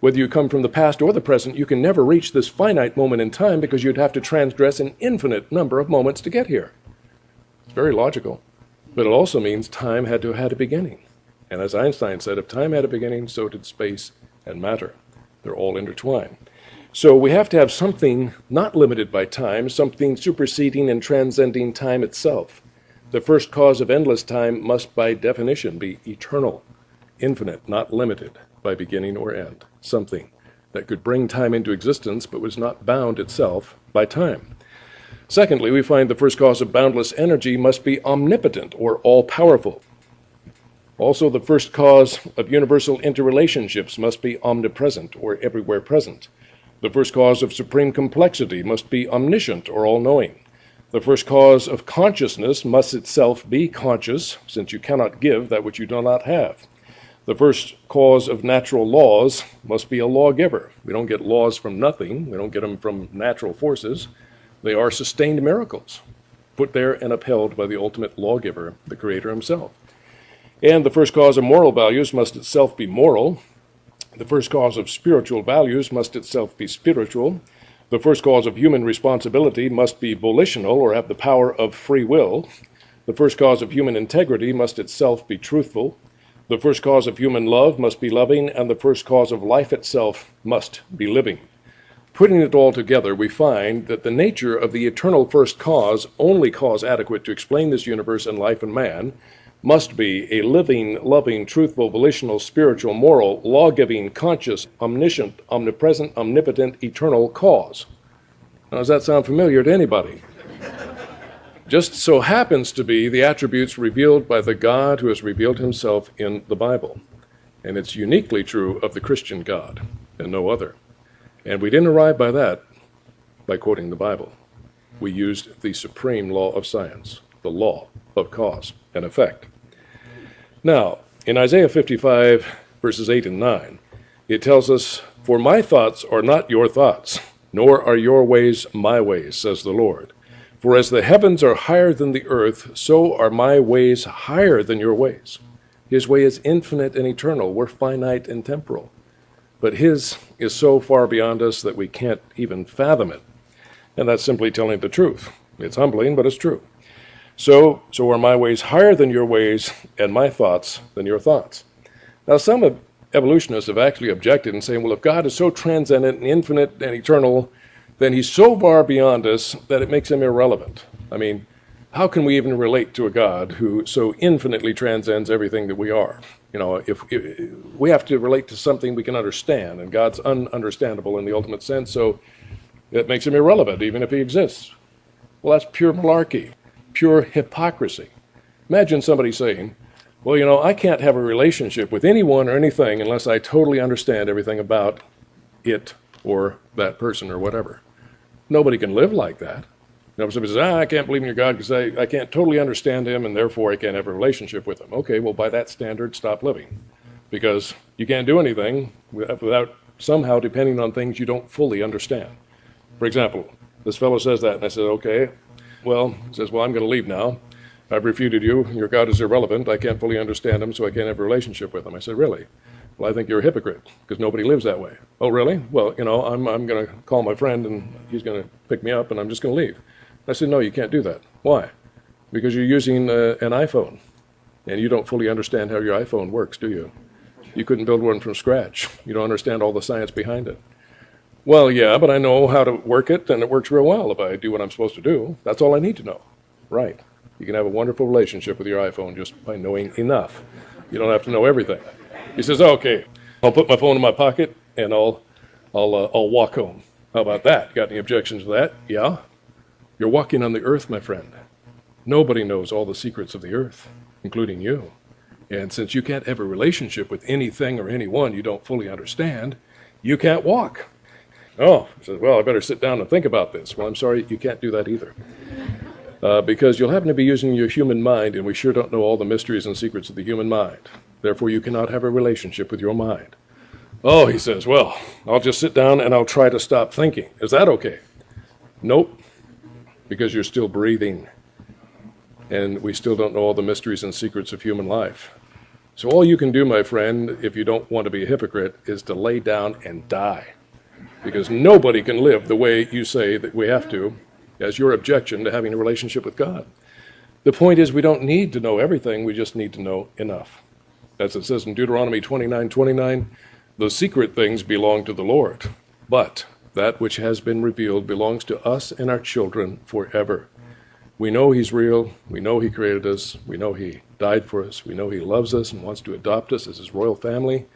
Whether you come from the past or the present, you can never reach this finite moment in time because you'd have to transgress an infinite number of moments to get here. It's very logical. But it also means time had to have had a beginning. And as Einstein said, if time had a beginning, so did space and matter. They're all intertwined. So we have to have something not limited by time, something superseding and transcending time itself. The first cause of endless time must by definition be eternal, infinite, not limited by beginning or end. Something that could bring time into existence but was not bound itself by time. Secondly, we find the first cause of boundless energy must be omnipotent or all-powerful. Also, the first cause of universal interrelationships must be omnipresent or everywhere present. The first cause of supreme complexity must be omniscient or all-knowing. The first cause of consciousness must itself be conscious, since you cannot give that which you do not have. The first cause of natural laws must be a lawgiver. We don't get laws from nothing. We don't get them from natural forces. They are sustained miracles, put there and upheld by the ultimate lawgiver, the Creator himself. And the first cause of moral values must itself be moral. The first cause of spiritual values must itself be spiritual. The first cause of human responsibility must be volitional or have the power of free will. The first cause of human integrity must itself be truthful. The first cause of human love must be loving, and the first cause of life itself must be living. Putting it all together, we find that the nature of the eternal first cause, only cause adequate to explain this universe and life and man, must be a living, loving, truthful, volitional, spiritual, moral, law-giving, conscious, omniscient, omnipresent, omnipotent, eternal cause. Now, does that sound familiar to anybody? Just so happens to be the attributes revealed by the God who has revealed himself in the Bible. And it's uniquely true of the Christian God and no other. And we didn't arrive by that by quoting the Bible. We used the supreme law of science, the law of cause and effect. Now, in Isaiah 55, verses 8 and 9, it tells us, "For my thoughts are not your thoughts, nor are your ways my ways, says the Lord. For as the heavens are higher than the earth, so are my ways higher than your ways." His way is infinite and eternal. We're finite and temporal. But his is so far beyond us that we can't even fathom it. And that's simply telling the truth. It's humbling, but it's true. So are my ways higher than your ways, and my thoughts than your thoughts. Now, some evolutionists have actually objected and saying, well, if God is so transcendent and infinite and eternal, then he's so far beyond us that it makes him irrelevant. I mean, how can we even relate to a God who so infinitely transcends everything that we are? You know, if we have to relate to something we can understand, and God's ununderstandable in the ultimate sense, so it makes him irrelevant, even if he exists. Well, that's pure malarkey, pure hypocrisy. Imagine somebody saying, well, you know, I can't have a relationship with anyone or anything unless I totally understand everything about it or that person or whatever. Nobody can live like that. You know, if somebody says, I can't believe in your God because I can't totally understand him and therefore I can't have a relationship with him. Okay, well, by that standard, stop living. Because you can't do anything without somehow depending on things you don't fully understand. For example, this fellow says that, and I said, okay. Well, he says, well, I'm going to leave now. I've refuted you. Your God is irrelevant. I can't fully understand him, so I can't have a relationship with him. I said, really? Well, I think you're a hypocrite, because nobody lives that way. Oh, really? Well, you know, I'm going to call my friend, and he's going to pick me up, and I'm just going to leave. I said, no, you can't do that. Why? Because you're using an iPhone, and you don't fully understand how your iPhone works, do you? You couldn't build one from scratch. You don't understand all the science behind it. Well, yeah, but I know how to work it, and it works real well if I do what I'm supposed to do. That's all I need to know. Right. You can have a wonderful relationship with your iPhone just by knowing enough. You don't have to know everything. He says, okay, I'll put my phone in my pocket and I'll walk home. How about that? Got any objections to that? Yeah. You're walking on the earth, my friend. Nobody knows all the secrets of the earth, including you. And since you can't have a relationship with anything or anyone you don't fully understand, you can't walk. Oh, he says, well, I better sit down and think about this. Well, I'm sorry, you can't do that either. Because you'll happen to be using your human mind, and we sure don't know all the mysteries and secrets of the human mind. Therefore, you cannot have a relationship with your mind. Oh, he says, well, I'll just sit down and I'll try to stop thinking. Is that okay? Nope, because you're still breathing. And we still don't know all the mysteries and secrets of human life. So all you can do, my friend, if you don't want to be a hypocrite, is to lay down and die. Because nobody can live the way you say that we have to, as your objection to having a relationship with God. The point is we don't need to know everything, we just need to know enough. As it says in Deuteronomy 29:29, the secret things belong to the Lord, but that which has been revealed belongs to us and our children forever. We know he's real, we know he created us, we know he died for us, we know he loves us and wants to adopt us as his royal family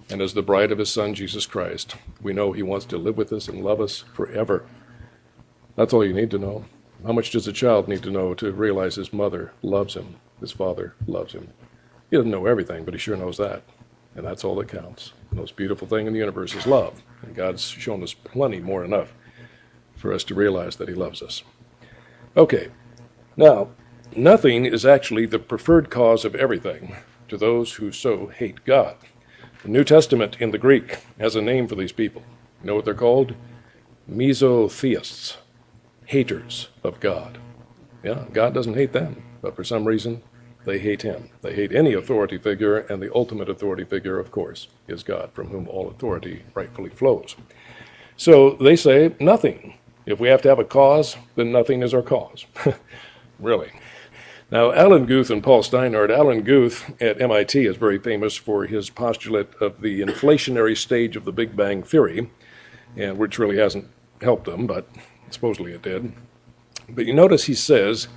and as the bride of his son, Jesus Christ. We know he wants to live with us and love us forever. That's all you need to know. How much does a child need to know to realize his mother loves him, his father loves him? He doesn't know everything, but he sure knows that. And that's all that counts. The most beautiful thing in the universe is love. And God's shown us plenty more than enough for us to realize that he loves us. Okay, now, nothing is actually the preferred cause of everything to those who so hate God. The New Testament in the Greek has a name for these people. You know what they're called? Mesotheists, haters of God. Yeah, God doesn't hate them, but for some reason, they hate him. They hate any authority figure, and the ultimate authority figure, of course, is God, from whom all authority rightfully flows. So they say nothing. If we have to have a cause, then nothing is our cause. Really. Now, Alan Guth and Paul Steinhardt. Alan Guth at MIT is very famous for his postulate of the inflationary stage of the Big Bang Theory, and which really hasn't helped them, but supposedly it did. But you notice he says,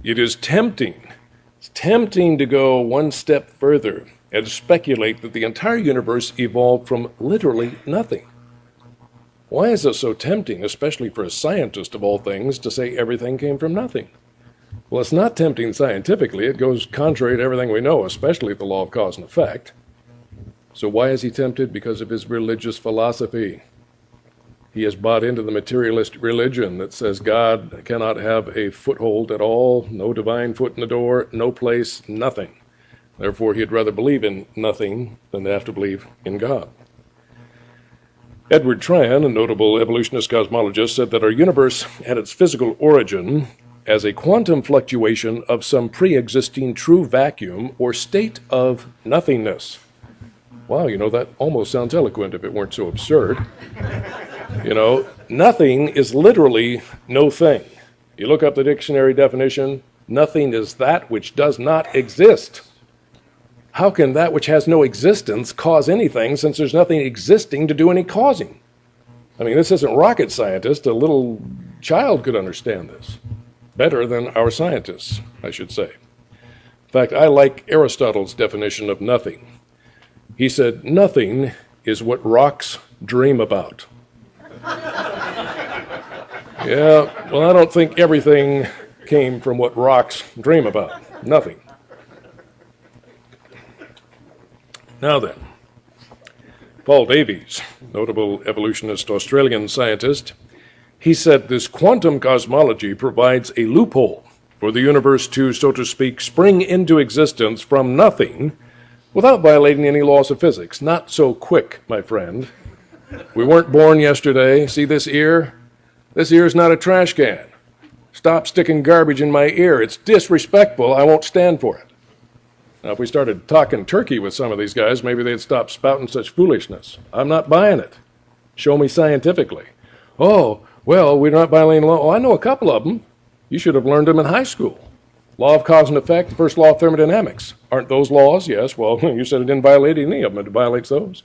it is tempting. It's tempting to go one step further and speculate that the entire universe evolved from literally nothing. Why is it so tempting, especially for a scientist of all things, to say everything came from nothing? Well, it's not tempting scientifically. It goes contrary to everything we know, especially the law of cause and effect. So why is he tempted? Because of his religious philosophy. He has bought into the materialist religion that says God cannot have a foothold at all, no divine foot in the door, no place, nothing. Therefore, he'd rather believe in nothing than to have to believe in God. Edward Tryon, a notable evolutionist cosmologist, said that our universe had its physical origin as a quantum fluctuation of some pre-existing true vacuum or state of nothingness. Wow, you know, that almost sounds eloquent if it weren't so absurd. You know, nothing is literally no thing. You look up the dictionary definition, nothing is that which does not exist. How can that which has no existence cause anything since there's nothing existing to do any causing? I mean, this isn't rocket scientist. A little child could understand this better than our scientists, I should say. In fact, I like Aristotle's definition of nothing. He said, nothing is what rocks dream about. Yeah, well, I don't think everything came from what rocks dream about. Nothing. Now then, Paul Davies, notable evolutionist Australian scientist, he said this quantum cosmology provides a loophole for the universe to, so to speak, spring into existence from nothing without violating any laws of physics. Not so quick, my friend. We weren't born yesterday. See this ear? This ear's not a trash can. Stop sticking garbage in my ear. It's disrespectful. I won't stand for it. Now, if we started talking turkey with some of these guys, maybe they'd stop spouting such foolishness. I'm not buying it. Show me scientifically. Oh, well, we're not violating law. Oh, I know a couple of them. You should have learned them in high school. Law of cause and effect, the first law of thermodynamics. Aren't those laws? Yes. Well, you said it didn't violate any of them. It violates those.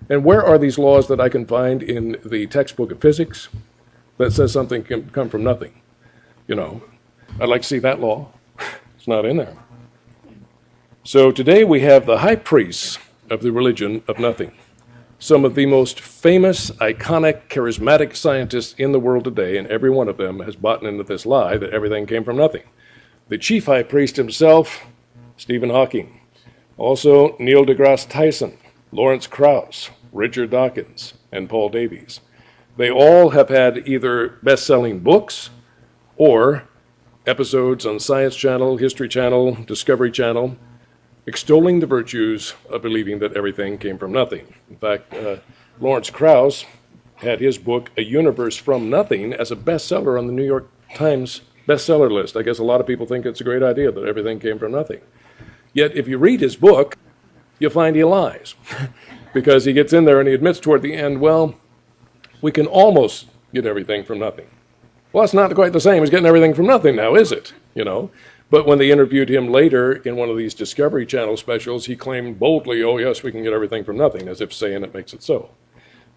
And where are these laws that I can find in the textbook of physics that says something can come from nothing? You know, I'd like to see that law. It's not in there. So today we have the high priests of the religion of nothing. some of the most famous, iconic, charismatic scientists in the world today, and every one of them has bought into this lie that everything came from nothing. The chief high priest himself, Stephen Hawking. Also, Neil deGrasse Tyson, Lawrence Krauss, Richard Dawkins, and Paul Davies. They all have had either best-selling books or episodes on Science Channel, History Channel, Discovery Channel, extolling the virtues of believing that everything came from nothing. In fact, Lawrence Krauss had his book, A Universe from Nothing, as a bestseller on the New York Times bestseller list. I guess a lot of people think it's a great idea that everything came from nothing. Yet, if you read his book, you'll find he lies. Because he gets in there and he admits toward the end, well, we can almost get everything from nothing. Well, it's not quite the same as getting everything from nothing now, is it? You know? But when they interviewed him later in one of these Discovery Channel specials, he claimed boldly, oh yes, we can get everything from nothing, as if saying it makes it so.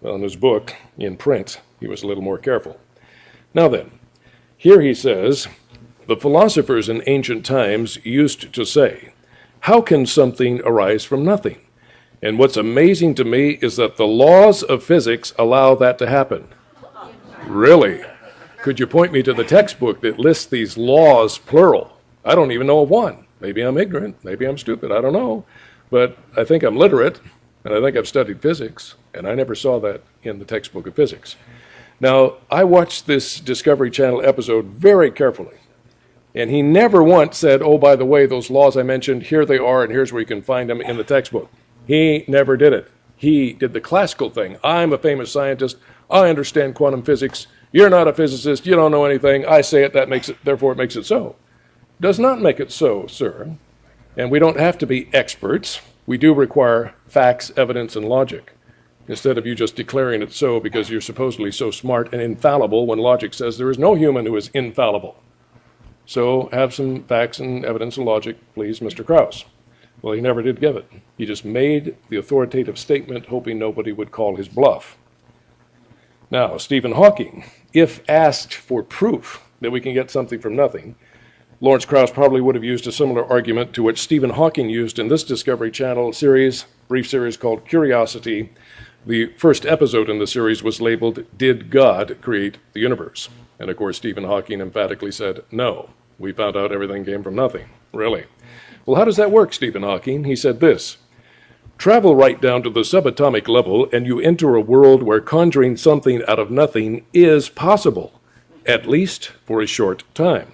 Well, in his book, in print, he was a little more careful. Now then, here he says, the philosophers in ancient times used to say, how can something arise from nothing? And what's amazing to me is that the laws of physics allow that to happen. Really? Could you point me to the textbook that lists these laws, plural? I don't even know of one. Maybe I'm ignorant. Maybe I'm stupid. I don't know. But I think I'm literate, and I think I've studied physics, and I never saw that in the textbook of physics. Now, I watched this Discovery Channel episode very carefully, and he never once said, oh, by the way, those laws I mentioned, here they are, and here's where you can find them in the textbook. He never did it. He did the classical thing. I'm a famous scientist. I understand quantum physics. You're not a physicist. You don't know anything. I say it, that makes it, therefore it makes it so. Does not make it so, sir. And we don't have to be experts. We do require facts, evidence, and logic, instead of you just declaring it so because you're supposedly so smart and infallible when logic says there is no human who is infallible. So have some facts and evidence and logic, please, Mr. Krauss. Well, he never did give it. He just made the authoritative statement, hoping nobody would call his bluff. Now, Stephen Hawking, if asked for proof that we can get something from nothing, Lawrence Krauss probably would have used a similar argument to which Stephen Hawking used in this Discovery Channel series, brief series called Curiosity. The first episode in the series was labeled, Did God Create the Universe? And of course, Stephen Hawking emphatically said, no, we found out everything came from nothing. Really? Well, how does that work, Stephen Hawking? He said this, travel right down to the subatomic level and you enter a world where conjuring something out of nothing is possible, at least for a short time.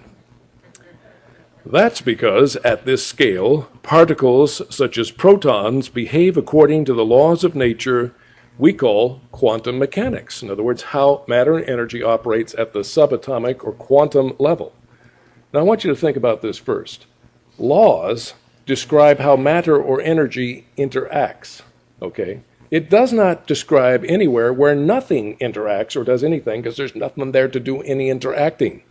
That's because, at this scale, particles such as protons behave according to the laws of nature we call quantum mechanics. In other words, how matter and energy operates at the subatomic or quantum level. Now, I want you to think about this first. Laws describe how matter or energy interacts, okay? It does not describe anywhere where nothing interacts or does anything because there's nothing there to do any interacting.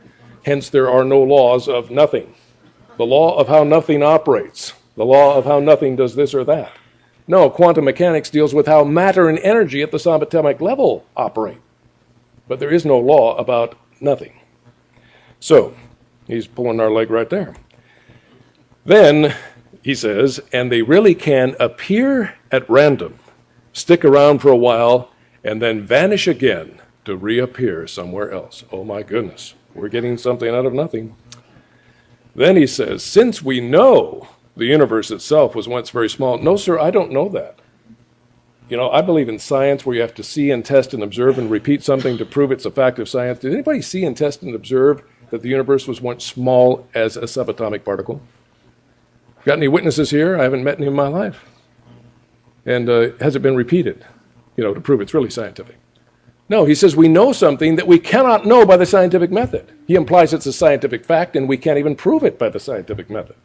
Hence, there are no laws of nothing. The law of how nothing operates, the law of how nothing does this or that. No, quantum mechanics deals with how matter and energy at the subatomic level operate. But there is no law about nothing. So, he's pulling our leg right there. Then, he says, and they really can appear at random, stick around for a while, and then vanish again to reappear somewhere else. Oh my goodness, we're getting something out of nothing. Then he says, since we know the universe itself was once very small, no, sir, I don't know that. You know, I believe in science where you have to see and test and observe and repeat something to prove it's a fact of science. Did anybody see and test and observe that the universe was once small as a subatomic particle? Got any witnesses here? I haven't met any in my life. And has it been repeated, you know, to prove it's really scientific? No, he says we know something that we cannot know by the scientific method. He implies it's a scientific fact, and we can't even prove it by the scientific method.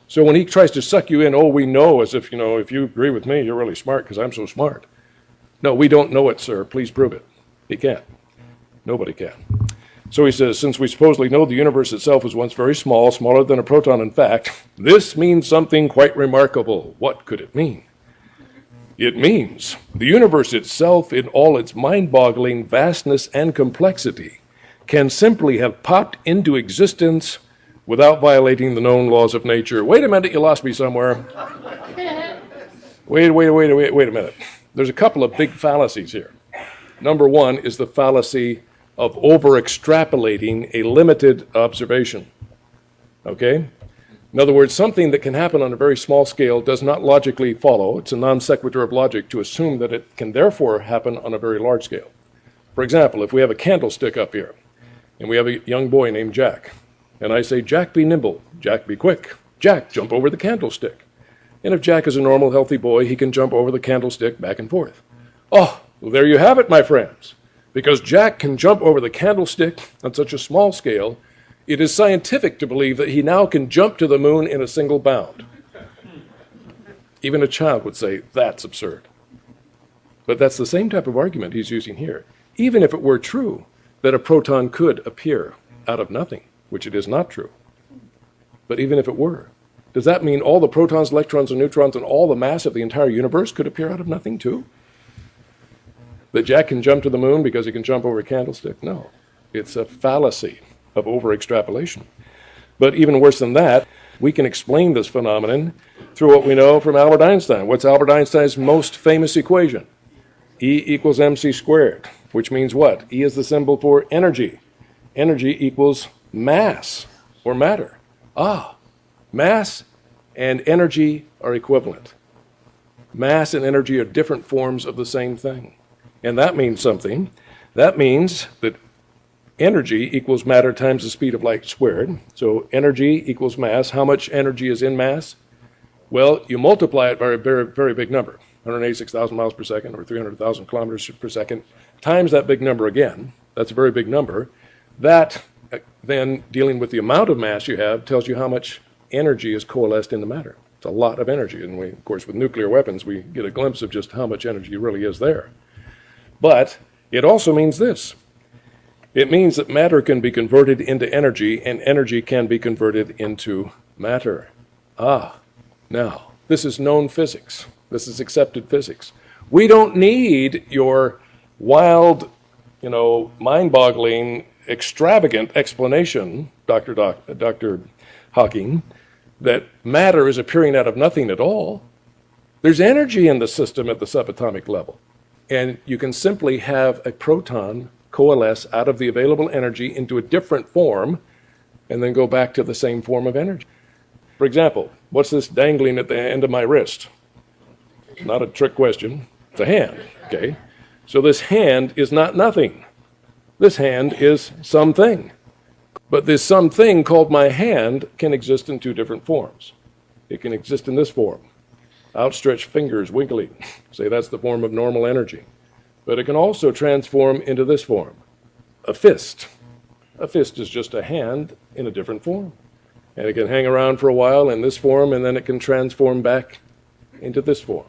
So when he tries to suck you in, oh, we know, as if, you know, if you agree with me, you're really smart because I'm so smart. No, we don't know it, sir. Please prove it. He can't. Nobody can. So he says, since we supposedly know the universe itself was once very small, smaller than a proton in fact, this means something quite remarkable. What could it mean? It means the universe itself, in all its mind-boggling vastness and complexity, can simply have popped into existence without violating the known laws of nature. Wait a minute, you lost me somewhere. Wait a minute. there's a couple of big fallacies here. Number one is the fallacy of over-extrapolating a limited observation. Okay? In other words, something that can happen on a very small scale does not logically follow. It's a non sequitur of logic to assume that it can therefore happen on a very large scale. For example, if we have a candlestick up here, and we have a young boy named Jack, and I say, Jack, be nimble, Jack, be quick, Jack, jump over the candlestick. And if Jack is a normal, healthy boy, he can jump over the candlestick back and forth. Oh, well, there you have it, my friends. Because Jack can jump over the candlestick on such a small scale, it is scientific to believe that he now can jump to the moon in a single bound. Even a child would say, that's absurd. But that's the same type of argument he's using here. Even if it were true that a proton could appear out of nothing, which it is not true. But even if it were, does that mean all the protons, electrons, and neutrons and all the mass of the entire universe could appear out of nothing too? That Jack can jump to the moon because he can jump over a candlestick? No. It's a fallacy of over-extrapolation. But even worse than that, we can explain this phenomenon through what we know from Albert Einstein. What's Albert Einstein's most famous equation? E equals mc squared, which means what? E is the symbol for energy. Energy equals mass or matter. Mass and energy are equivalent. Mass and energy are different forms of the same thing. And that means something. That means that energy equals matter times the speed of light squared. So energy equals mass. How much energy is in mass? Well, you multiply it by a very, very big number, 186,000 miles per second or 300,000 kilometers per second, times that big number again. That's a very big number. That then, dealing with the amount of mass you have, tells you how much energy is coalesced into matter. It's a lot of energy. And we, of course, with nuclear weapons, we get a glimpse of just how much energy really is there. But it also means this. It means that matter can be converted into energy, and energy can be converted into matter. Now, this is known physics. This is accepted physics. We don't need your wild, mind-boggling, extravagant explanation, Dr. Hawking, that matter is appearing out of nothing at all. There's energy in the system at the subatomic level. And you can simply have a proton coalesce out of the available energy into a different form and then go back to the same form of energy. For example, what's this dangling at the end of my wrist? Not a trick question. It's a hand, okay? So this hand is not nothing. This hand is something. But this something called my hand can exist in two different forms. It can exist in this form. Outstretched fingers wiggling. Say that's the form of normal energy. But it can also transform into this form. A fist. A fist is just a hand in a different form. And it can hang around for a while in this form, and then it can transform back into this form.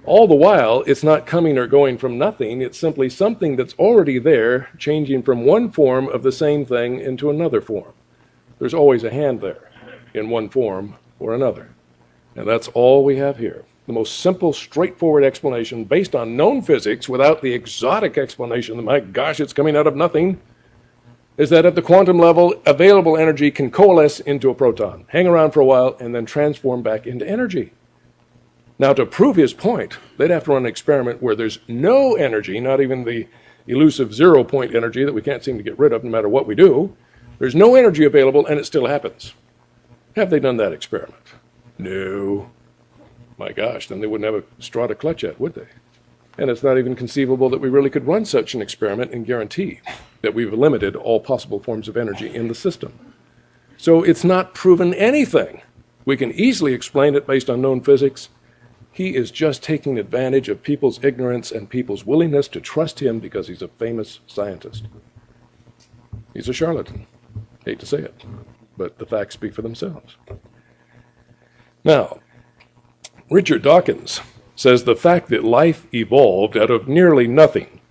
All the while, it's not coming or going from nothing. It's simply something that's already there, changing from one form of the same thing into another form. There's always a hand there in one form or another. And that's all we have here. The most simple, straightforward explanation based on known physics without the exotic explanation that, my gosh, it's coming out of nothing, is that at the quantum level, available energy can coalesce into a proton, hang around for a while, and then transform back into energy. Now, to prove his point, they'd have to run an experiment where there's no energy, not even the elusive 0-point energy that we can't seem to get rid of no matter what we do. There's no energy available, and it still happens. Have they done that experiment? No. My gosh, then they wouldn't have a straw to clutch at, would they? And it's not even conceivable that we really could run such an experiment and guarantee that we've limited all possible forms of energy in the system. So it's not proven anything. We can easily explain it based on known physics. He is just taking advantage of people's ignorance and people's willingness to trust him because he's a famous scientist. He's a charlatan. Hate to say it, but the facts speak for themselves. Now, Richard Dawkins says the fact that life evolved out of nearly nothing,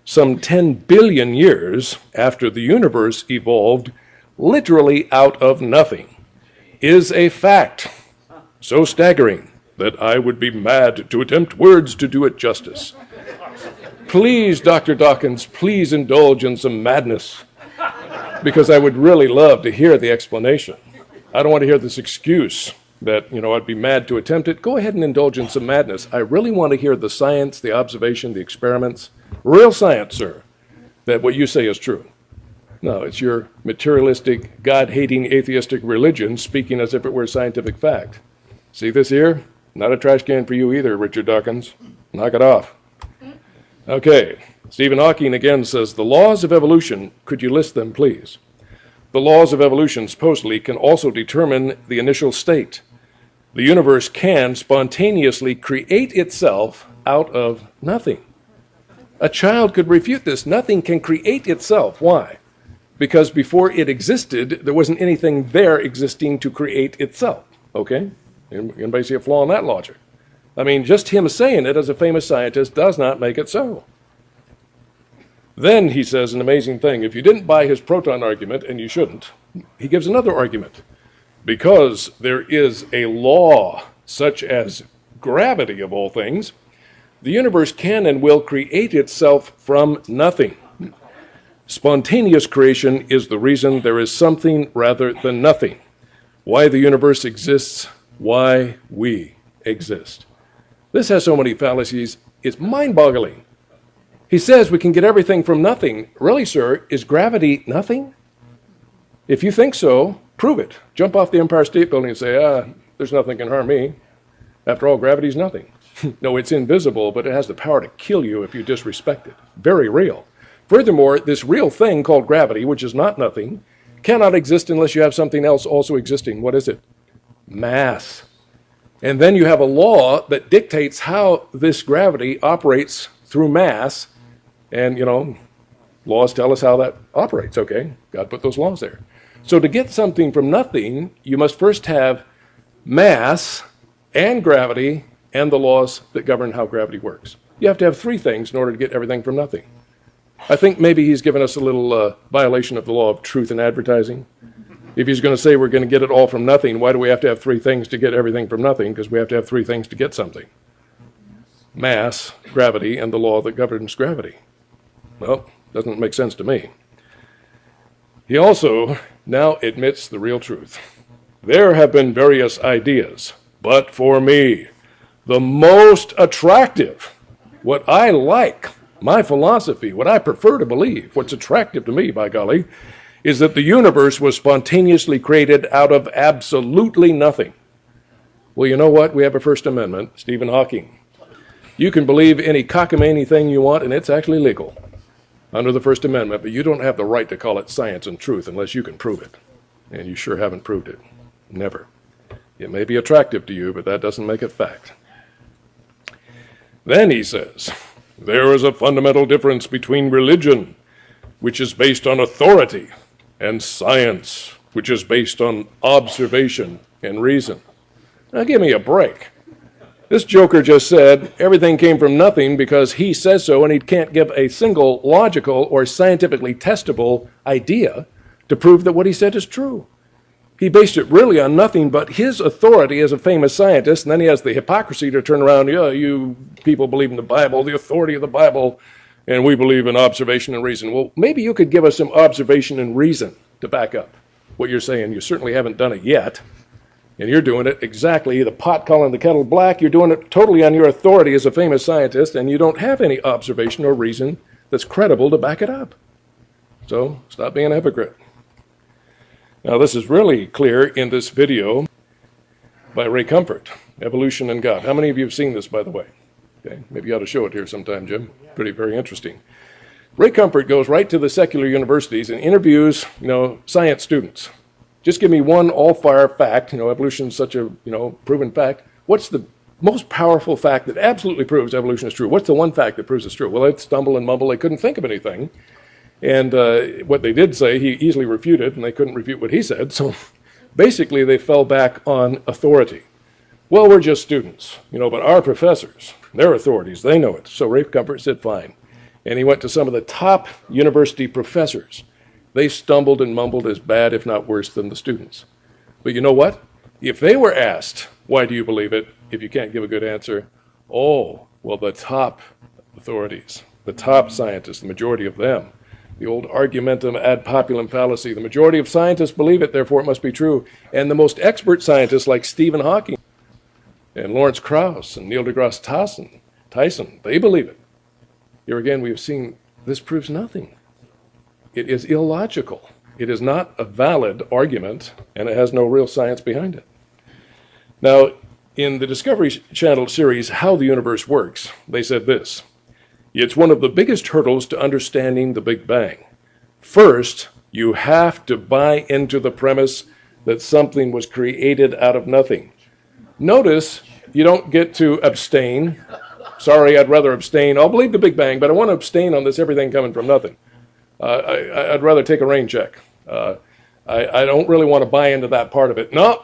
some 10 billion years after the universe evolved literally out of nothing, is a fact so staggering that I would be mad to attempt words to do it justice. Please, Dr. Dawkins, please indulge in some madness, because I would really love to hear the explanation. I don't want to hear this excuse that, I'd be mad to attempt it. Go ahead and indulge in some madness. I really want to hear the science, the observation, the experiments, real science, sir, that what you say is true. No, it's your materialistic, God-hating, atheistic religion speaking as if it were scientific fact. See this here? Not a trash can for you either, Richard Dawkins. Knock it off. Okay, Stephen Hawking again says, the laws of evolution, could you list them, please? The laws of evolution supposedly can also determine the initial state. The universe can spontaneously create itself out of nothing. A child could refute this. Nothing can create itself. Why? Because before it existed, there wasn't anything there existing to create itself. Okay? Anybody see a flaw in that logic? I mean, just him saying it as a famous scientist does not make it so. Then he says an amazing thing. If you didn't buy his proton argument, and you shouldn't, he gives another argument. Because there is a law, such as gravity of all things, the universe can and will create itself from nothing. Spontaneous creation is the reason there is something rather than nothing. Why the universe exists, why we exist. This has so many fallacies, it's mind-boggling. He says we can get everything from nothing. Really, sir, is gravity nothing? If you think so, prove it. Jump off the Empire State Building and say, there's nothing can harm me. After all, gravity's nothing. No, it's invisible, but it has the power to kill you if you disrespect it. Very real. Furthermore, this real thing called gravity, which is not nothing, cannot exist unless you have something else also existing. What is it? Mass. And then you have a law that dictates how this gravity operates through mass. And, laws tell us how that operates, okay? God put those laws there. So to get something from nothing, you must first have mass and gravity and the laws that govern how gravity works. You have to have three things in order to get everything from nothing. I think maybe he's given us a little violation of the law of truth in advertising. If he's going to say we're going to get it all from nothing, why do we have to have three things to get everything from nothing? Because we have to have three things to get something. Mass, gravity, and the law that governs gravity. Well, doesn't make sense to me. He also now admits the real truth. There have been various ideas, but for me, the most attractive, what I like, my philosophy, what I prefer to believe, what's attractive to me, by golly, is that the universe was spontaneously created out of absolutely nothing. Well, you know what? We have a First Amendment, Stephen Hawking. You can believe any cockamamie thing you want, and it's actually legal under the First Amendment, but you don't have the right to call it science and truth unless you can prove it. And you sure haven't proved it. Never. It may be attractive to you, but that doesn't make it fact. Then he says, there is a fundamental difference between religion, which is based on authority, and science, which is based on observation and reason. Now give me a break. This joker just said everything came from nothing because he says so, and he can't give a single logical or scientifically testable idea to prove that what he said is true. He based it really on nothing but his authority as a famous scientist, and then he has the hypocrisy to turn around, you people believe in the Bible, the authority of the Bible, and we believe in observation and reason. Well, maybe you could give us some observation and reason to back up what you're saying. You certainly haven't done it yet, and you're doing it exactly, the pot calling the kettle black, you're doing it totally on your authority as a famous scientist, and you don't have any observation or reason that's credible to back it up. So stop being a hypocrite. Now, this is really clear in this video by Ray Comfort, Evolution and God. How many of you have seen this, by the way? Okay, maybe you ought to show it here sometime, Jim. Very interesting. Ray Comfort goes right to the secular universities and interviews, science students. Just give me one all-fire fact. Evolution is such a, proven fact. What's the most powerful fact that absolutely proves evolution is true? What's the one fact that proves it's true? Well, they'd stumble and mumble. They couldn't think of anything. And what they did say, he easily refuted, and they couldn't refute what he said. So basically, they fell back on authority. Well, we're just students, but our professors, they're authorities. They know it. So Ray Comfort said, fine. And he went to some of the top university professors. They stumbled and mumbled as bad, if not worse, than the students. But you know what? If they were asked, why do you believe it, if you can't give a good answer, the top authorities, the top scientists, the majority of them, The old argumentum ad populum fallacy. The majority of scientists believe it, therefore it must be true. And the most expert scientists like Stephen Hawking and Lawrence Krauss and Neil deGrasse Tyson, they believe it. Here again, we have seen this proves nothing. It is illogical. It is not a valid argument, and it has no real science behind it. Now, in the Discovery Channel series, How the Universe Works, they said this: it's one of the biggest hurdles to understanding the Big Bang. First, you have to buy into the premise that something was created out of nothing. Notice you don't get to abstain. Sorry, I'd rather abstain. I'll believe the Big Bang, but I want to abstain on this everything coming from nothing. I'd rather take a rain check. I don't really want to buy into that part of it. No,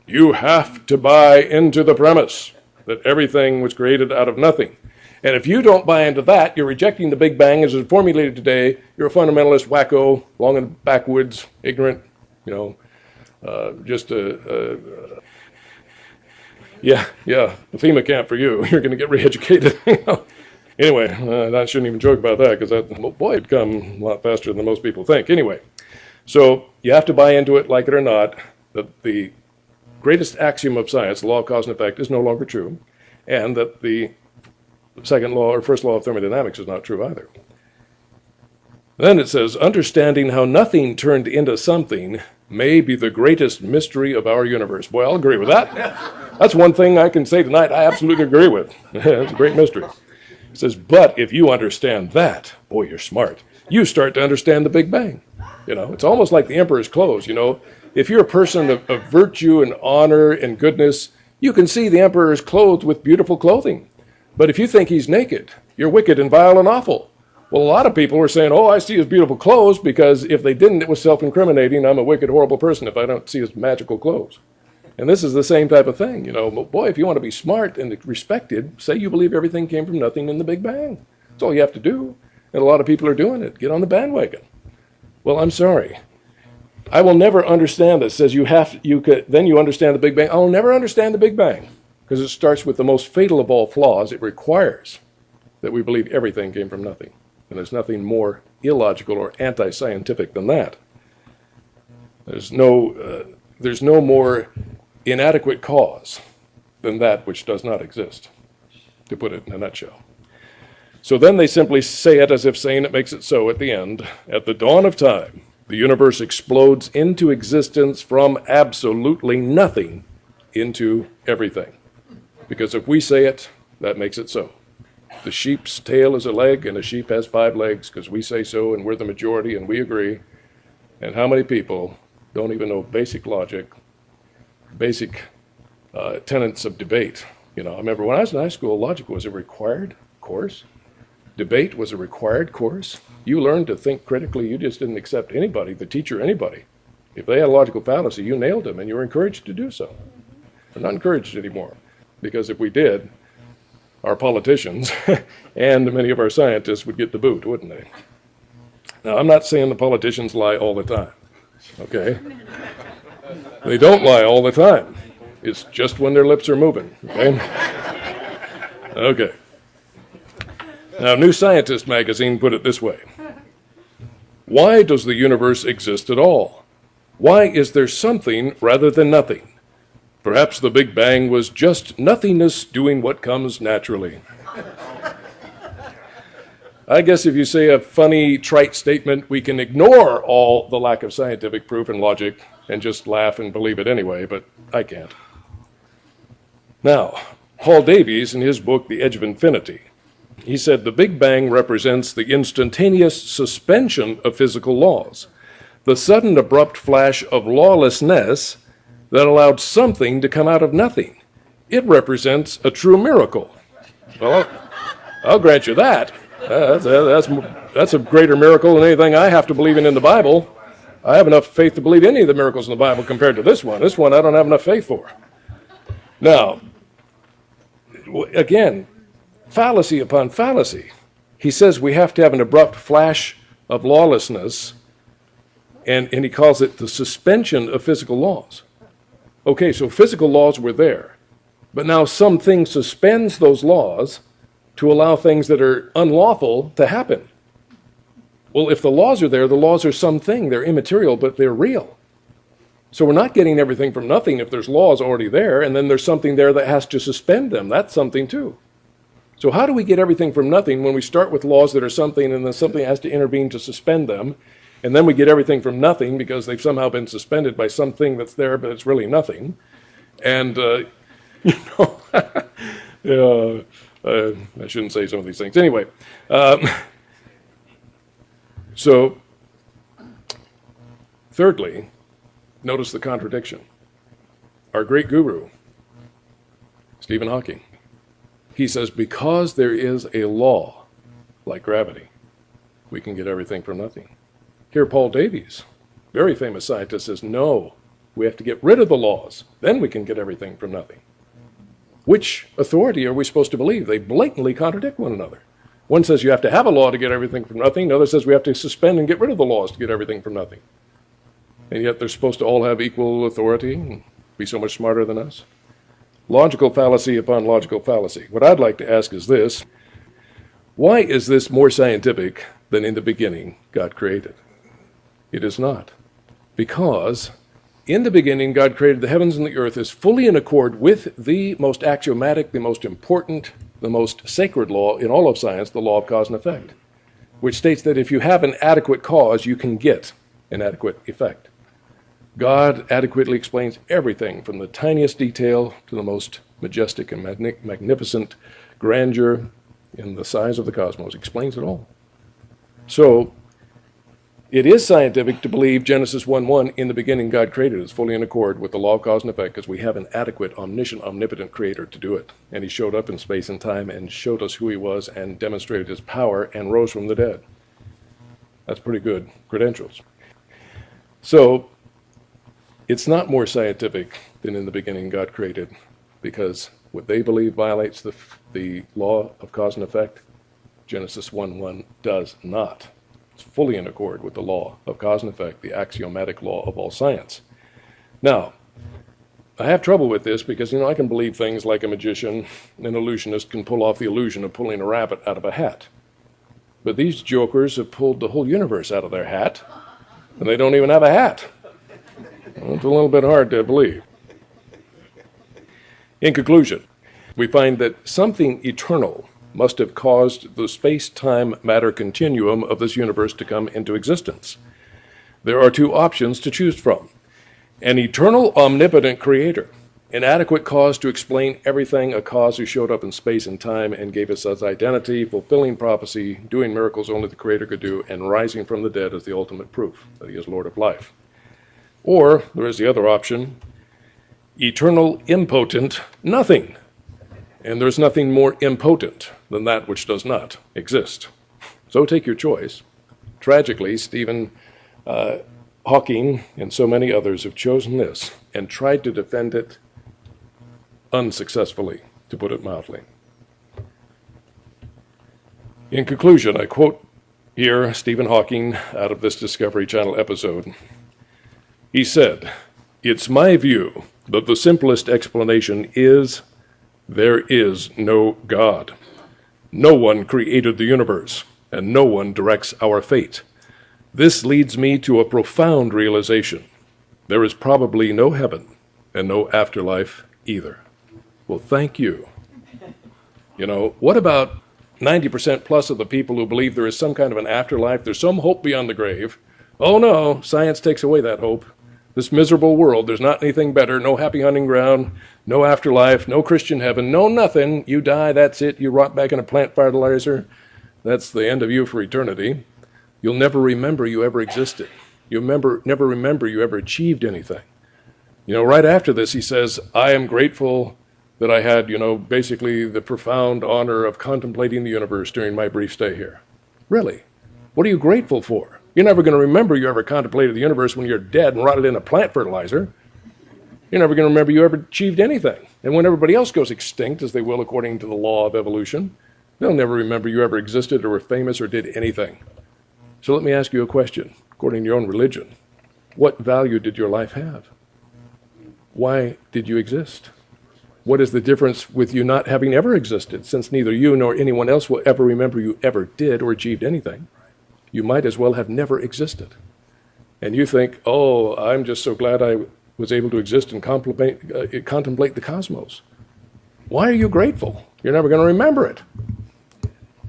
you have to buy into the premise that everything was created out of nothing. And if you don't buy into that, you're rejecting the Big Bang as it's formulated today. You're a fundamentalist, wacko, long and backwoods, ignorant, yeah, the FEMA camp for you. You're going to get re-educated. Anyway, I shouldn't even joke about that because that, boy, it'd come a lot faster than most people think. Anyway, so you have to buy into it, like it or not, that the greatest axiom of science, the law of cause and effect, is no longer true, and that the second law or first law of thermodynamics is not true either. Then it says, understanding how nothing turned into something may be the greatest mystery of our universe. Boy, I'll agree with that. That's one thing I can say tonight I absolutely agree with. It's a great mystery. It says, but if you understand that, boy, you're smart. You start to understand the Big Bang. It's almost like the emperor's clothes. If you're a person of virtue and honor and goodness, you can see the emperor is clothed with beautiful clothing. But if you think he's naked, you're wicked and vile and awful. Well, a lot of people are saying, oh, I see his beautiful clothes, because if they didn't, it was self-incriminating. I'm a wicked, horrible person if I don't see his magical clothes. And this is the same type of thing. Boy, if you want to be smart and respected, say you believe everything came from nothing in the Big Bang. That's all you have to do. And a lot of people are doing it. Get on the bandwagon. Well, I'm sorry. I will never understand this. Says then you understand the Big Bang. I'll never understand the Big Bang, because it starts with the most fatal of all flaws. It requires that we believe everything came from nothing. And there's nothing more illogical or anti-scientific than that. There's no more inadequate cause than that which does not exist, to put it in a nutshell. So then they simply say it as if saying it makes it so at the end. At the dawn of time, the universe explodes into existence from absolutely nothing into everything. Because if we say it, that makes it so. The sheep's tail is a leg, and a sheep has 5 legs because we say so, and we're the majority, and we agree. And how many people don't even know basic logic, basic tenets of debate? I remember when I was in high school, logic was a required course. Debate was a required course. You learned to think critically. You just didn't accept anybody, the teacher, anybody. If they had a logical fallacy, you nailed them, and you were encouraged to do so. We're not encouraged anymore, because if we did, our politicians and many of our scientists would get the boot, wouldn't they? Now, I'm not saying the politicians lie all the time, okay? They don't lie all the time. It's just when their lips are moving, okay? Okay. Now, New Scientist magazine put it this way: why does the universe exist at all? Why is there something rather than nothing? Perhaps the Big Bang was just nothingness doing what comes naturally. I guess if you say a funny, trite statement, we can ignore all the lack of scientific proof and logic and just laugh and believe it anyway, but I can't. Now, Paul Davies, in his book, The Edge of Infinity, he said the Big Bang represents the instantaneous suspension of physical laws, the sudden abrupt flash of lawlessness that allowed something to come out of nothing. It represents a true miracle. Well, I'll grant you that. That's a greater miracle than anything I have to believe in the Bible. I have enough faith to believe any of the miracles in the Bible compared to this one. This one I don't have enough faith for. Now, again, fallacy upon fallacy. He says we have to have an abrupt flash of lawlessness, and he calls it the suspension of physical laws. Okay, so physical laws were there, but now something suspends those laws to allow things that are unlawful to happen. Well, if the laws are there, the laws are something. They're immaterial, but they're real. So we're not getting everything from nothing if there's laws already there, and then there's something there that has to suspend them. That's something too. So how do we get everything from nothing when we start with laws that are something and then something has to intervene to suspend them, and then we get everything from nothing because they've somehow been suspended by something that's there, but it's really nothing. And, you know, I shouldn't say some of these things. Anyway, so thirdly, notice the contradiction. Our great guru, Stephen Hawking, he says, because there is a law like gravity, we can get everything from nothing. Here, Paul Davies, very famous scientist, says, no, we have to get rid of the laws. Then we can get everything from nothing. Which authority are we supposed to believe? They blatantly contradict one another. One says you have to have a law to get everything from nothing. The other says we have to suspend and get rid of the laws to get everything from nothing. And yet they're supposed to all have equal authority and be so much smarter than us. Logical fallacy upon logical fallacy. What I'd like to ask is this: why is this more scientific than in the beginning God created? It is not. Because in the beginning God created the heavens and the earth is fully in accord with the most axiomatic, the most important, the most sacred law in all of science, the law of cause and effect, which states that if you have an adequate cause, you can get an adequate effect. God adequately explains everything from the tiniest detail to the most majestic and magnificent grandeur in the size of the cosmos. He explains it all. So it is scientific to believe Genesis 1:1, in the beginning God created, is fully in accord with the law of cause and effect because we have an adequate, omniscient, omnipotent creator to do it. And he showed up in space and time and showed us who he was and demonstrated his power and rose from the dead. That's pretty good credentials. So it's not more scientific than in the beginning God created, because what they believe violates the law of cause and effect, Genesis 1:1 does not. It's fully in accord with the law of cause and effect, the axiomatic law of all science. Now, I have trouble with this because, I can believe things like a magician, an illusionist can pull off the illusion of pulling a rabbit out of a hat. But these jokers have pulled the whole universe out of their hat, and they don't even have a hat. It's a little bit hard to believe. In conclusion, we find that something eternal must have caused the space-time matter continuum of this universe to come into existence. There are two options to choose from: an eternal, omnipotent creator, an adequate cause to explain everything, a cause who showed up in space and time and gave us his identity, fulfilling prophecy, doing miracles only the creator could do, and rising from the dead as the ultimate proof that he is Lord of life. Or there is the other option: eternal, impotent nothing. And there's nothing more impotent than that which does not exist. So take your choice. Tragically, Stephen Hawking and so many others have chosen this and tried to defend it unsuccessfully, to put it mildly. In conclusion, I quote here Stephen Hawking out of this Discovery Channel episode. He said, "It's my view that the simplest explanation is there is no God. No one created the universe, and no one directs our fate. This leads me to a profound realization. There is probably no heaven and no afterlife either." Well, thank you. What about 90% plus of the people who believe there is some kind of an afterlife, there's some hope beyond the grave? Oh no, science takes away that hope. This miserable world, there's not anything better, no happy hunting ground, no afterlife, no Christian heaven, no nothing. You die, that's it. You rot back in a plant fertilizer. That's the end of you for eternity. You'll never remember you ever existed. You'll never remember you ever achieved anything. Right after this, he says, "I am grateful that I had, basically the profound honor of contemplating the universe during my brief stay here." Really? What are you grateful for? You're never going to remember you ever contemplated the universe when you're dead and rotted in a plant fertilizer. You're never going to remember you ever achieved anything. And when everybody else goes extinct, as they will according to the law of evolution, they'll never remember you ever existed or were famous or did anything. So let me ask you a question. According to your own religion, what value did your life have? Why did you exist? What is the difference with you not having ever existed, since neither you nor anyone else will ever remember you ever did or achieved anything? you might as well have never existed. And you think, oh, I'm just so glad I was able to exist and contemplate the cosmos. Why are you grateful? You're never going to remember it.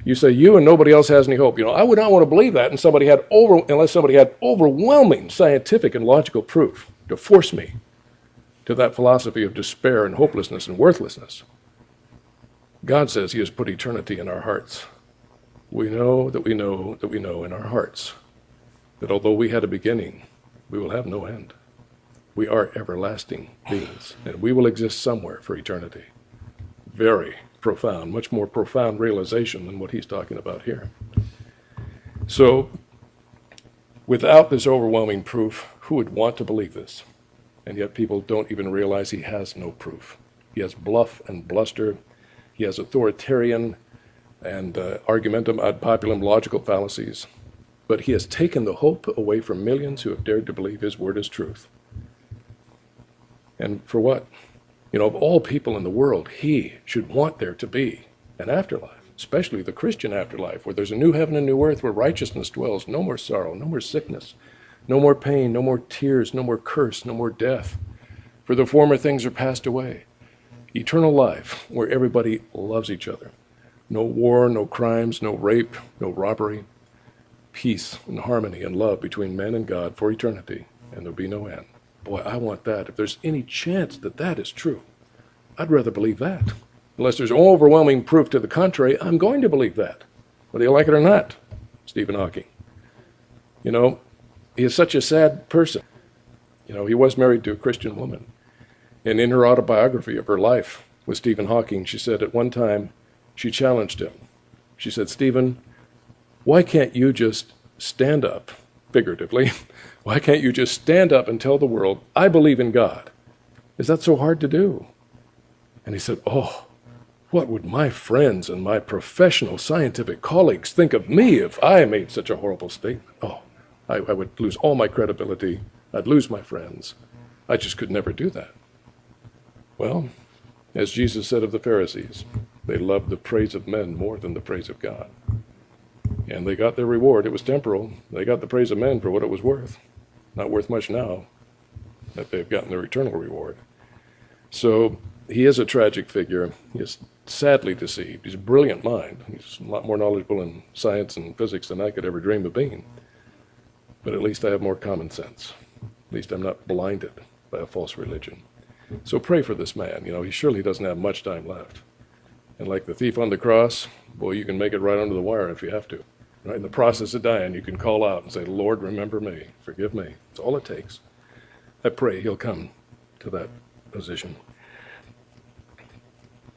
You say you and nobody else has any hope. You know, I would not want to believe that unless somebody had overwhelming scientific and logical proof to force me to that philosophy of despair and hopelessness and worthlessness. God says he has put eternity in our hearts. We know that we know that we know in our hearts that although we had a beginning, we will have no end. We are everlasting beings, and we will exist somewhere for eternity. Very profound, much more profound realization than what he's talking about here. So, without this overwhelming proof, who would want to believe this? And yet people don't even realize he has no proof. He has bluff and bluster. He has authoritarian and argumentum ad populum logical fallacies. But he has taken the hope away from millions who have dared to believe his word is truth. And for what? You know, of all people in the world, he should want there to be an afterlife, especially the Christian afterlife, where there's a new heaven and new earth, where righteousness dwells, no more sorrow, no more sickness, no more pain, no more tears, no more curse, no more death. For the former things are passed away. Eternal life, where everybody loves each other. No war, no crimes, no rape, no robbery. Peace and harmony and love between man and God for eternity, and there'll be no end. Boy, I want that. If there's any chance that that is true, I'd rather believe that. Unless there's overwhelming proof to the contrary, I'm going to believe that, whether you like it or not. Stephen Hawking. You know, he is such a sad person. You know, he was married to a Christian woman. And in her autobiography of her life with Stephen Hawking, she said at one time, she challenged him. She said, Stephen, why can't you just stand up, figuratively, why can't you just stand up and tell the world, I believe in God? Is that so hard to do? And he said, oh, what would my friends and my professional scientific colleagues think of me if I made such a horrible statement? Oh, I would lose all my credibility. I'd lose my friends. I just could never do that. Well, as Jesus said of the Pharisees, they loved the praise of men more than the praise of God. And they got their reward. It was temporal. They got the praise of men for what it was worth. Not worth much now that they've gotten their eternal reward. So he is a tragic figure. He is sadly deceived. He's a brilliant mind. He's a lot more knowledgeable in science and physics than I could ever dream of being. But at least I have more common sense. At least I'm not blinded by a false religion. So pray for this man. You know, he surely doesn't have much time left. And like the thief on the cross, boy, you can make it right under the wire if you have to. Right in the process of dying, you can call out and say, Lord, remember me, forgive me. That's all it takes. I pray he'll come to that position.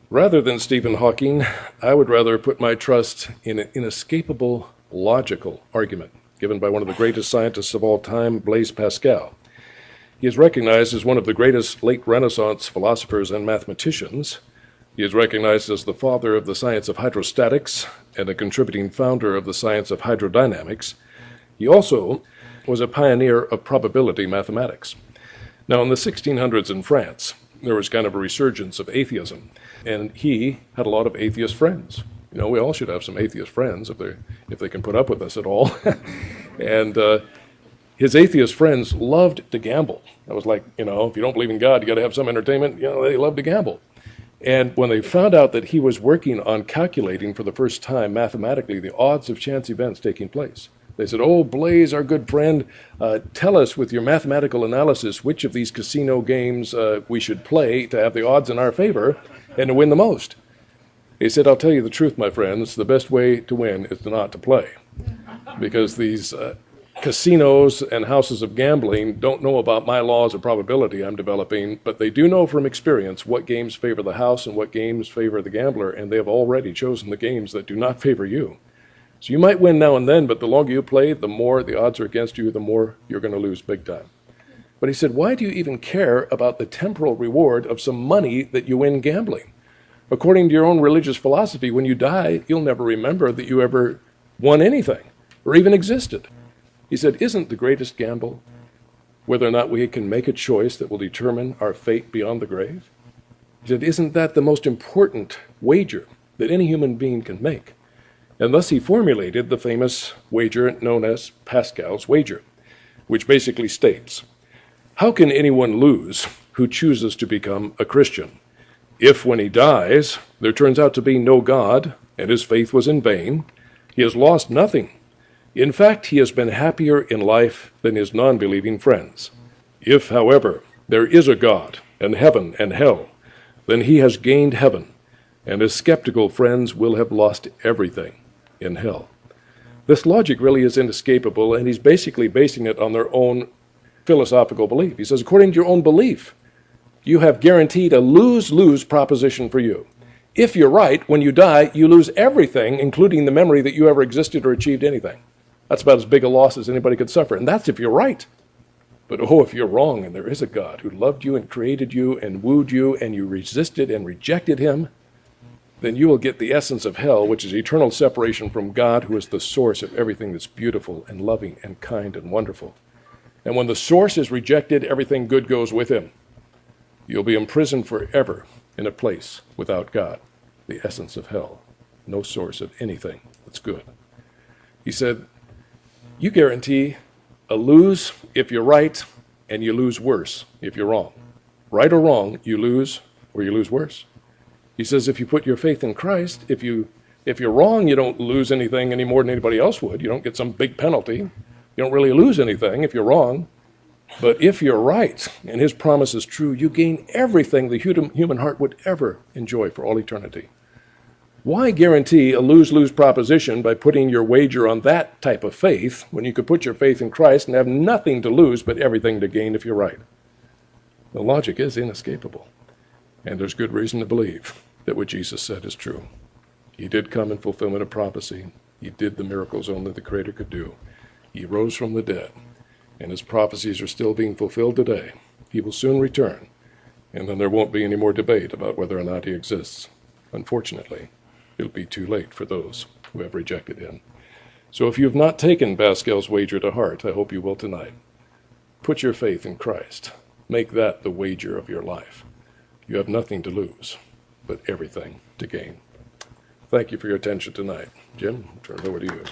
Rather than Stephen Hawking, I would rather put my trust in an inescapable logical argument given by one of the greatest scientists of all time, Blaise Pascal. He is recognized as one of the greatest late Renaissance philosophers and mathematicians. He is recognized as the father of the science of hydrostatics and a contributing founder of the science of hydrodynamics. He also was a pioneer of probability mathematics. Now, in the 1600s in France, there was kind of a resurgence of atheism, and he had a lot of atheist friends. You know, we all should have some atheist friends if they can put up with us at all. And his atheist friends loved to gamble. That was like, you know, if you don't believe in God, you got to have some entertainment. You know, they love to gamble. And when they found out that he was working on calculating for the first time mathematically the odds of chance events taking place, they said, oh, Blaise, our good friend, tell us with your mathematical analysis which of these casino games we should play to have the odds in our favor and to win the most. He said, I'll tell you the truth, my friends, the best way to win is not to play. Because these casinos and houses of gambling don't know about my laws of probability I'm developing, but they do know from experience what games favor the house and what games favor the gambler, and they have already chosen the games that do not favor you. So you might win now and then, but the longer you play, the more the odds are against you, the more you're going to lose big time. But he said, why do you even care about the temporal reward of some money that you win gambling? According to your own religious philosophy, when you die, you'll never remember that you ever won anything or even existed. He said, isn't the greatest gamble whether or not we can make a choice that will determine our fate beyond the grave? He said, isn't that the most important wager that any human being can make? And thus he formulated the famous wager known as Pascal's wager, which basically states, how can anyone lose who chooses to become a Christian? If when he dies, there turns out to be no God, and his faith was in vain, he has lost nothing. In fact, he has been happier in life than his non-believing friends. If, however, there is a God, and heaven and hell, then he has gained heaven, and his skeptical friends will have lost everything in hell. This logic really is inescapable, and he's basically basing it on their own philosophical belief. He says, according to your own belief, you have guaranteed a lose-lose proposition for you. If you're right, when you die, you lose everything, including the memory that you ever existed or achieved anything. That's about as big a loss as anybody could suffer, and that's if you're right. But if you're wrong, and there is a God who loved you and created you and wooed you, and you resisted and rejected him, then you will get the essence of hell, which is eternal separation from God, who is the source of everything that's beautiful and loving and kind and wonderful. And when the source is rejected, everything good goes with him. You'll be imprisoned forever in a place without God, the essence of hell, no source of anything that's good. He said, you guarantee a lose if you're right, and you lose worse if you're wrong. Right or wrong, you lose, or you lose worse. He says if you put your faith in Christ, if you're wrong, you don't lose anything any more than anybody else would. You don't get some big penalty. You don't really lose anything if you're wrong. But if you're right, and his promise is true, you gain everything the human heart would ever enjoy for all eternity. Why guarantee a lose-lose proposition by putting your wager on that type of faith when you could put your faith in Christ and have nothing to lose but everything to gain if you're right? The logic is inescapable. And there's good reason to believe that what Jesus said is true. He did come in fulfillment of prophecy. He did the miracles only the Creator could do. He rose from the dead, and his prophecies are still being fulfilled today. He will soon return, and then there won't be any more debate about whether or not he exists. Unfortunately, it'll be too late for those who have rejected him. So if you have not taken Pascal's wager to heart, I hope you will tonight. Put your faith in Christ. Make that the wager of your life. You have nothing to lose, but everything to gain. Thank you for your attention tonight. Jim, I'll turn it over to you.